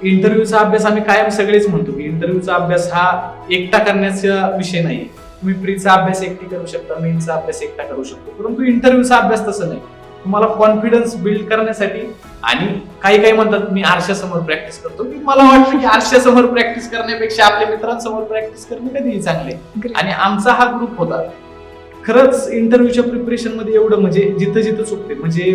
इंटरव्ह्यूचा अभ्यास आम्ही कायम सगळेच म्हणतो की इंटरव्ह्यूचा अभ्यास हा एकटा करण्याचा विषय नाही. तुम्ही प्रीचा अभ्यास एकटी करू शकता, मेनचा अभ्यास एकटा करू शकतो, परंतु इंटरव्ह्यूचा अभ्यास तसं नाही. तुम्हाला कॉन्फिडन्स बिल्ड करण्यासाठी. आणि काही म्हणतात मी आरशासमोर प्रॅक्टिस करतो, की मला वाटतं की आरशासमोर प्रॅक्टिस करण्यापेक्षा आपल्या मित्रांसमोर प्रॅक्टिस करणे कधीही चांगले. आणि आमचा हा ग्रुप होता. खरंच इंटरव्ह्यूच्या प्रिपरेशन मध्ये एवढं म्हणजे जिथं चुकते म्हणजे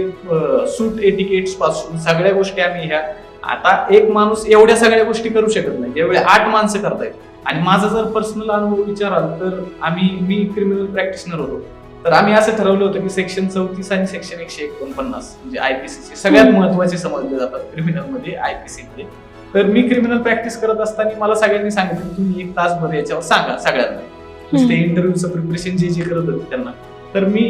सूट एटिकेट्स पासून सगळ्या गोष्टी आम्ही ह्या. आता एक माणूस एवढ्या सगळ्या गोष्टी करू शकत नाही, जेवढे 8 माणसं करतायत. आणि माझा जर पर्सनल अनुभव विचाराल तर मी क्रिमिनल प्रॅक्टिशनर होतो, तर आम्ही असं ठरवलं होतं की सेक्शन 34 आणि सेक्शन 149 म्हणजे आयपीसीचे सगळ्यात महत्वाचे समजले जातात क्रिमिनल मध्ये, आयपीसी मध्ये. तर मी क्रिमिनल प्रॅक्टिस करत असताना मला सगळ्यांनी सांगितलं की तुम्ही 1 तासभर याच्यावर सांगा सगळ्यांना, ते इंटरव्ह्यूचं प्रिपरेशन जे करत होते त्यांना. तर मी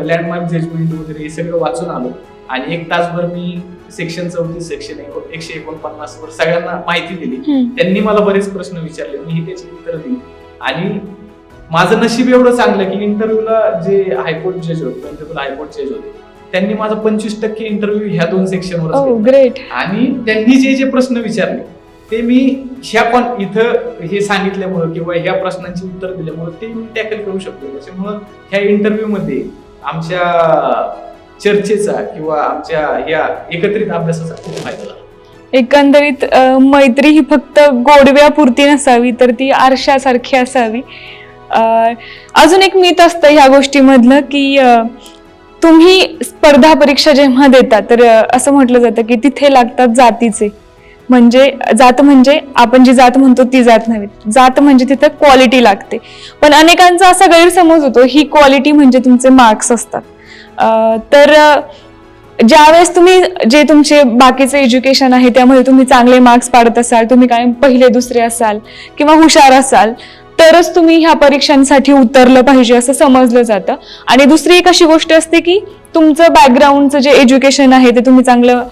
लँडमार्क जजमेंट वगैरे हे सगळं वाचून आलो आणि 1 तासभर मी सेक्शन 34 सेक्शन 149 वर सगळ्यांना माहिती दिली. त्यांनी मला बरेच प्रश्न विचारले, मी त्याची उत्तरं दिली. आणि माझं नशीब एवढं चांगलं की इंटरव्ह्यूला जे हायकोर्ट जज होते, ऑनरेबल हायकोर्ट जज होते, त्यांनी माझा 25% इंटरव्ह्यू ह्या 2 सेक्शनवर. ग्रेट. आणि त्यांनी जे प्रश्न विचारले ते मी इथं हे सांगितल्यामुळं किंवा ह्या प्रश्नांची उत्तर दिल्यामुळे ते मी टॅकल करू शकतो. त्याच्यामुळं ह्या इंटरव्ह्यू मध्ये आमच्या चर्चेचा किंवा आमच्या ह्या एकत्रित अभ्यासाचा खूप फायदा झाला. एकंदरीत मैत्री ही फक्त गोडव्यापुरती नसावी, तर ती आरशासारखी असावी. अजून एक मिथ असतं ह्या गोष्टीमधलं की तुम्ही स्पर्धा परीक्षा जेव्हा देता तर असं म्हटलं जातं की तिथे लागतात जातीचे. म्हणजे जात म्हणजे आपण जी जात म्हणतो ती जात नव्हे, जात म्हणजे तिथे क्वालिटी लागते. पण अनेकांचा असा गैरसमज होतो ही क्वालिटी म्हणजे तुमचे मार्क्स असतात. तर ज्यावेळेस तुम्ही जे तुमचे बाकीचे एज्युकेशन आहे त्यामध्ये तुम्ही चांगले मार्क्स पाडत असाल, तुम्ही काय पहिले दुसरे असाल किंवा हुशार असाल, तरच तुम्ही ह्या परीक्षांसाठी उतरलं पाहिजे असं समजलं जातं. आणि दुसरी एक अशी गोष्ट असते की तुमचं बॅकग्राऊंडचं जे एज्युकेशन आहे ते तुम्ही चांगलं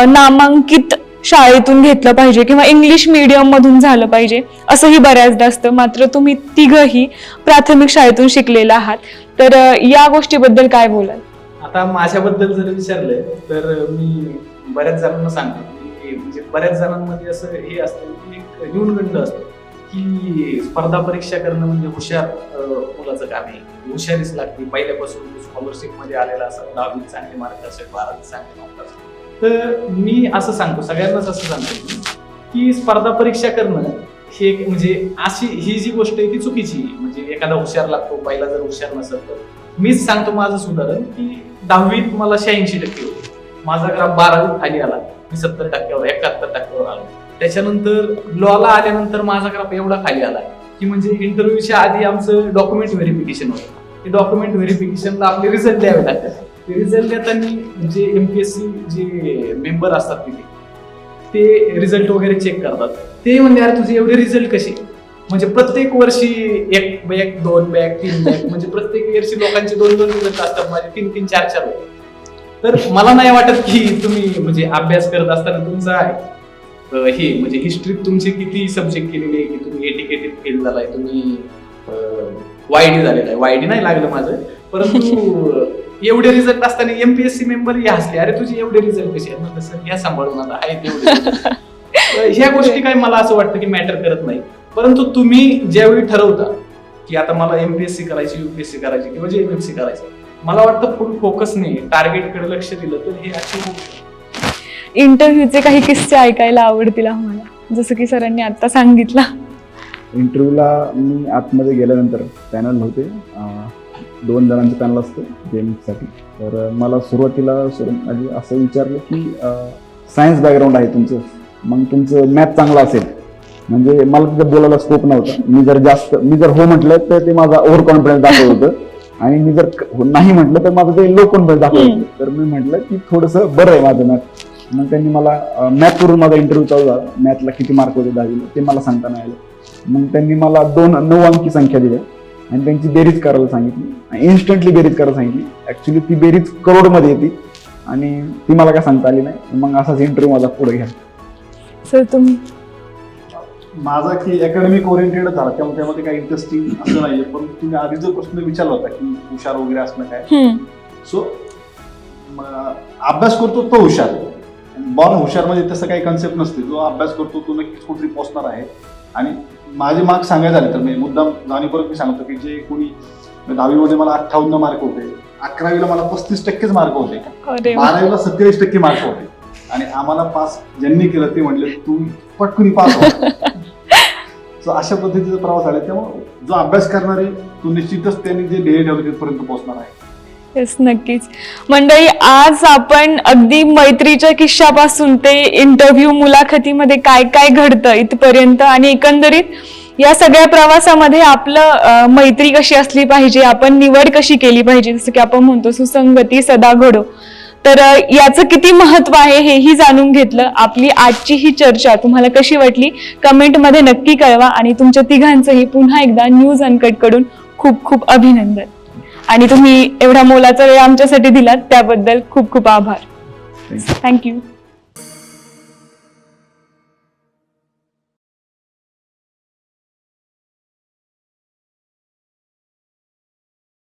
नामांकित शाळेतून घेतलं पाहिजे किंवा इंग्लिश मीडियम मधून झालं पाहिजे असंही बऱ्याचदा असतं. मात्र तुम्ही तिघही प्राथमिक शाळेतून शिकलेला आहात, तर या गोष्टीबद्दल काय बोलाल? आता माझ्याबद्दल जर विचारलं तर मी बऱ्याच जणांना सांगतो की म्हणजे बऱ्याच जणांमध्ये असं हे असतं की एक न्यूनगंड असतो की स्पर्धा परीक्षा करणं म्हणजे हुशार मुलाचं काम आहे, हुशारीच लागते. पहिल्यापासून स्कॉलरशिप मध्ये आलेला असेल, 10वीत चांगले मार्क असेल, 12वीत चांगले मार्क असेल. तर मी असं सांगतो, सगळ्यांनाच असं सांगतो की स्पर्धा परीक्षा करणं हे म्हणजे अशी ही जी गोष्ट आहे ती चुकीची. म्हणजे एखादा हुशार लागतो, पहिला जर हुशार नसेल तर मीच सांगतो माझं उदाहरण की 10वीत मला 86% होते, माझा ग्राफ 12वीत खाली आला, मी 70%वर 71%वर आलो. त्याच्यानंतर लॉला आल्यानंतर माझा ग्राफ एवढा खाली आला की म्हणजे इंटरव्ह्यूच्या आधी आमचं डॉक्युमेंट व्हेरिफिकेशन होतं. ते डॉक्युमेंट व्हेरिफिकेशनला आपले रिझल्ट द्यावे लागतात. ते रिझल्ट देताना जे MPSC जे मेंबर असतात तिथे ते रिझल्ट वगैरे चेक करतात. ते म्हणजे यार तुझे एवढे रिझल्ट कसे, म्हणजे प्रत्येक वर्षी 1 बॅक 2 बॅक 3 बॅक म्हणजे प्रत्येक वर्षी लोकांचे 2-2 रिझल्ट असतात, माझे 3-3 4-4 होते. तर मला नाही वाटत की तुम्ही म्हणजे अभ्यास करत असताना तुमचा हे म्हणजे हिस्ट्रीत तुमचे किती सब्जेक्ट केलेले आहे की तुम्ही एटिकेटेड फेल झालाय, तुम्ही YD झालेला आहे. YD नाही लागलं माझं, परंतु एवढे रिझल्ट असताना MPSC मेंबर हे हसले, अरे तुझे एवढे रिझल्ट कसे आहेत? सर घ्या सांभाळून, आता आहेत एवढे. ह्या गोष्टी काय मला असं वाटतं की मॅटर करत नाही. परंतु तुम्ही ज्यावेळी ठरवता की आता मला MPSC करायची, UPSC करायची किंवा JMFC करायचं, मला वाटतं फुल फोकसने टार्गेटकडे लक्ष दिलं तर हे अचीव्ह होऊ शकतं. इंटरव्ह्यूचे काही किस्से ऐकायला आवडतील आम्हाला, जसं की सरांनी आता सांगितलं. इंटरव्ह्यूला मी आतमध्ये गेल्यानंतर पॅनल होते, 2 जणांचं पॅनल असतं JMFसाठी. तर मला सुरुवातीला म्हणजे असं विचारलं की सायन्स बॅकग्राऊंड आहे तुमचं, मग तुमचं मॅथ चांगलं असेल. म्हणजे मला तिथं बोलायला स्कोप नव्हता. मी जर हो म्हटलं तर ते माझा ओव्हर कॉन्फिडन्स दाखवत होतं आणि मी जर नाही म्हटलं तर माझं ते लो कॉन्फिडन्स दाखवत होतं. तर मी म्हटलं की थोडंसं बरं आहे माझं मॅथ. मग त्यांनी मला मॅथवरून माझा इंटरव्ह्यू चालू झाला. मॅथला किती मार्क होते 10वीला ते मला सांगता नाही आलं. मग त्यांनी मला 2 9 अंकी संख्या दिल्या आणि त्यांची बेरीज करायला सांगितली, इन्स्टंटली बेरीज करायला सांगितली. ऍक्च्युली ती बेरीज करोडमध्ये येते आणि ती मला काय सांगता आली नाही. मग असाच इंटरव्ह्यू माझा पुढे घ्या. सर तुम्ही? माझा की अकॅडमिक ओरिएंटेड झाला, त्यामुळे त्यामध्ये काही इंटरेस्टिंग असं नाहीये. पण तुम्ही आधी जो प्रश्न विचारला होता की हुशार वगैरे असणं काय, सो अभ्यास करतो तो हुशार. बॉर्न हुशार म्हणजे तसं काही कन्सेप्ट नसते. जो अभ्यास करतो तो नक्कीच कुठेतरी पोहोचणार आहे. आणि माझे मार्क्स सांगायचे झाले तर मी मुद्दाम जाणीवपूर्वक मी सांगतो की जे कोणी 10वी मला 58 मार्क होते, 11वीला मला 35% मार्क होते, अरे वा. 12वीला 27% मार्क होते. आणि आम्हाला पास ज्यांनी केलं ते म्हणले तू पटकन पास हो. So अशा पद्धतीचा प्रवास आला. त्यामुळे जो अभ्यास करणार आहे तो निश्चितच त्यांनी जे ध्येय ठेवलं तिथपर्यंत पोहोचणार आहे. येस, नक्कीच. मंडळी, आज आपण अगदी मैत्रीच्या किस्सापासून ते इंटरव्ह्यू मुलाखतीमध्ये काय काय घडतं इथपर्यंत आणि एकंदरीत या सगळ्या प्रवासामध्ये आपलं मैत्री कशी असली पाहिजे, आपण निवड कशी केली पाहिजे, जसं की आपण म्हणतो सुसंगती सदा घडो, तर याचं किती महत्व आहे हेही जाणून घेतलं. आपली आजची ही चर्चा तुम्हाला कशी वाटली कमेंटमध्ये नक्की कळवा. आणि तुमच्या तिघांचंही पुन्हा एकदा न्यूज अनकट कडून खूप खूप अभिनंदन. आणि तुम्ही एवढा मोलाचा वेळ आमच्यासाठी दिलात त्याबद्दल खूप खूप आभार. थँक्यू.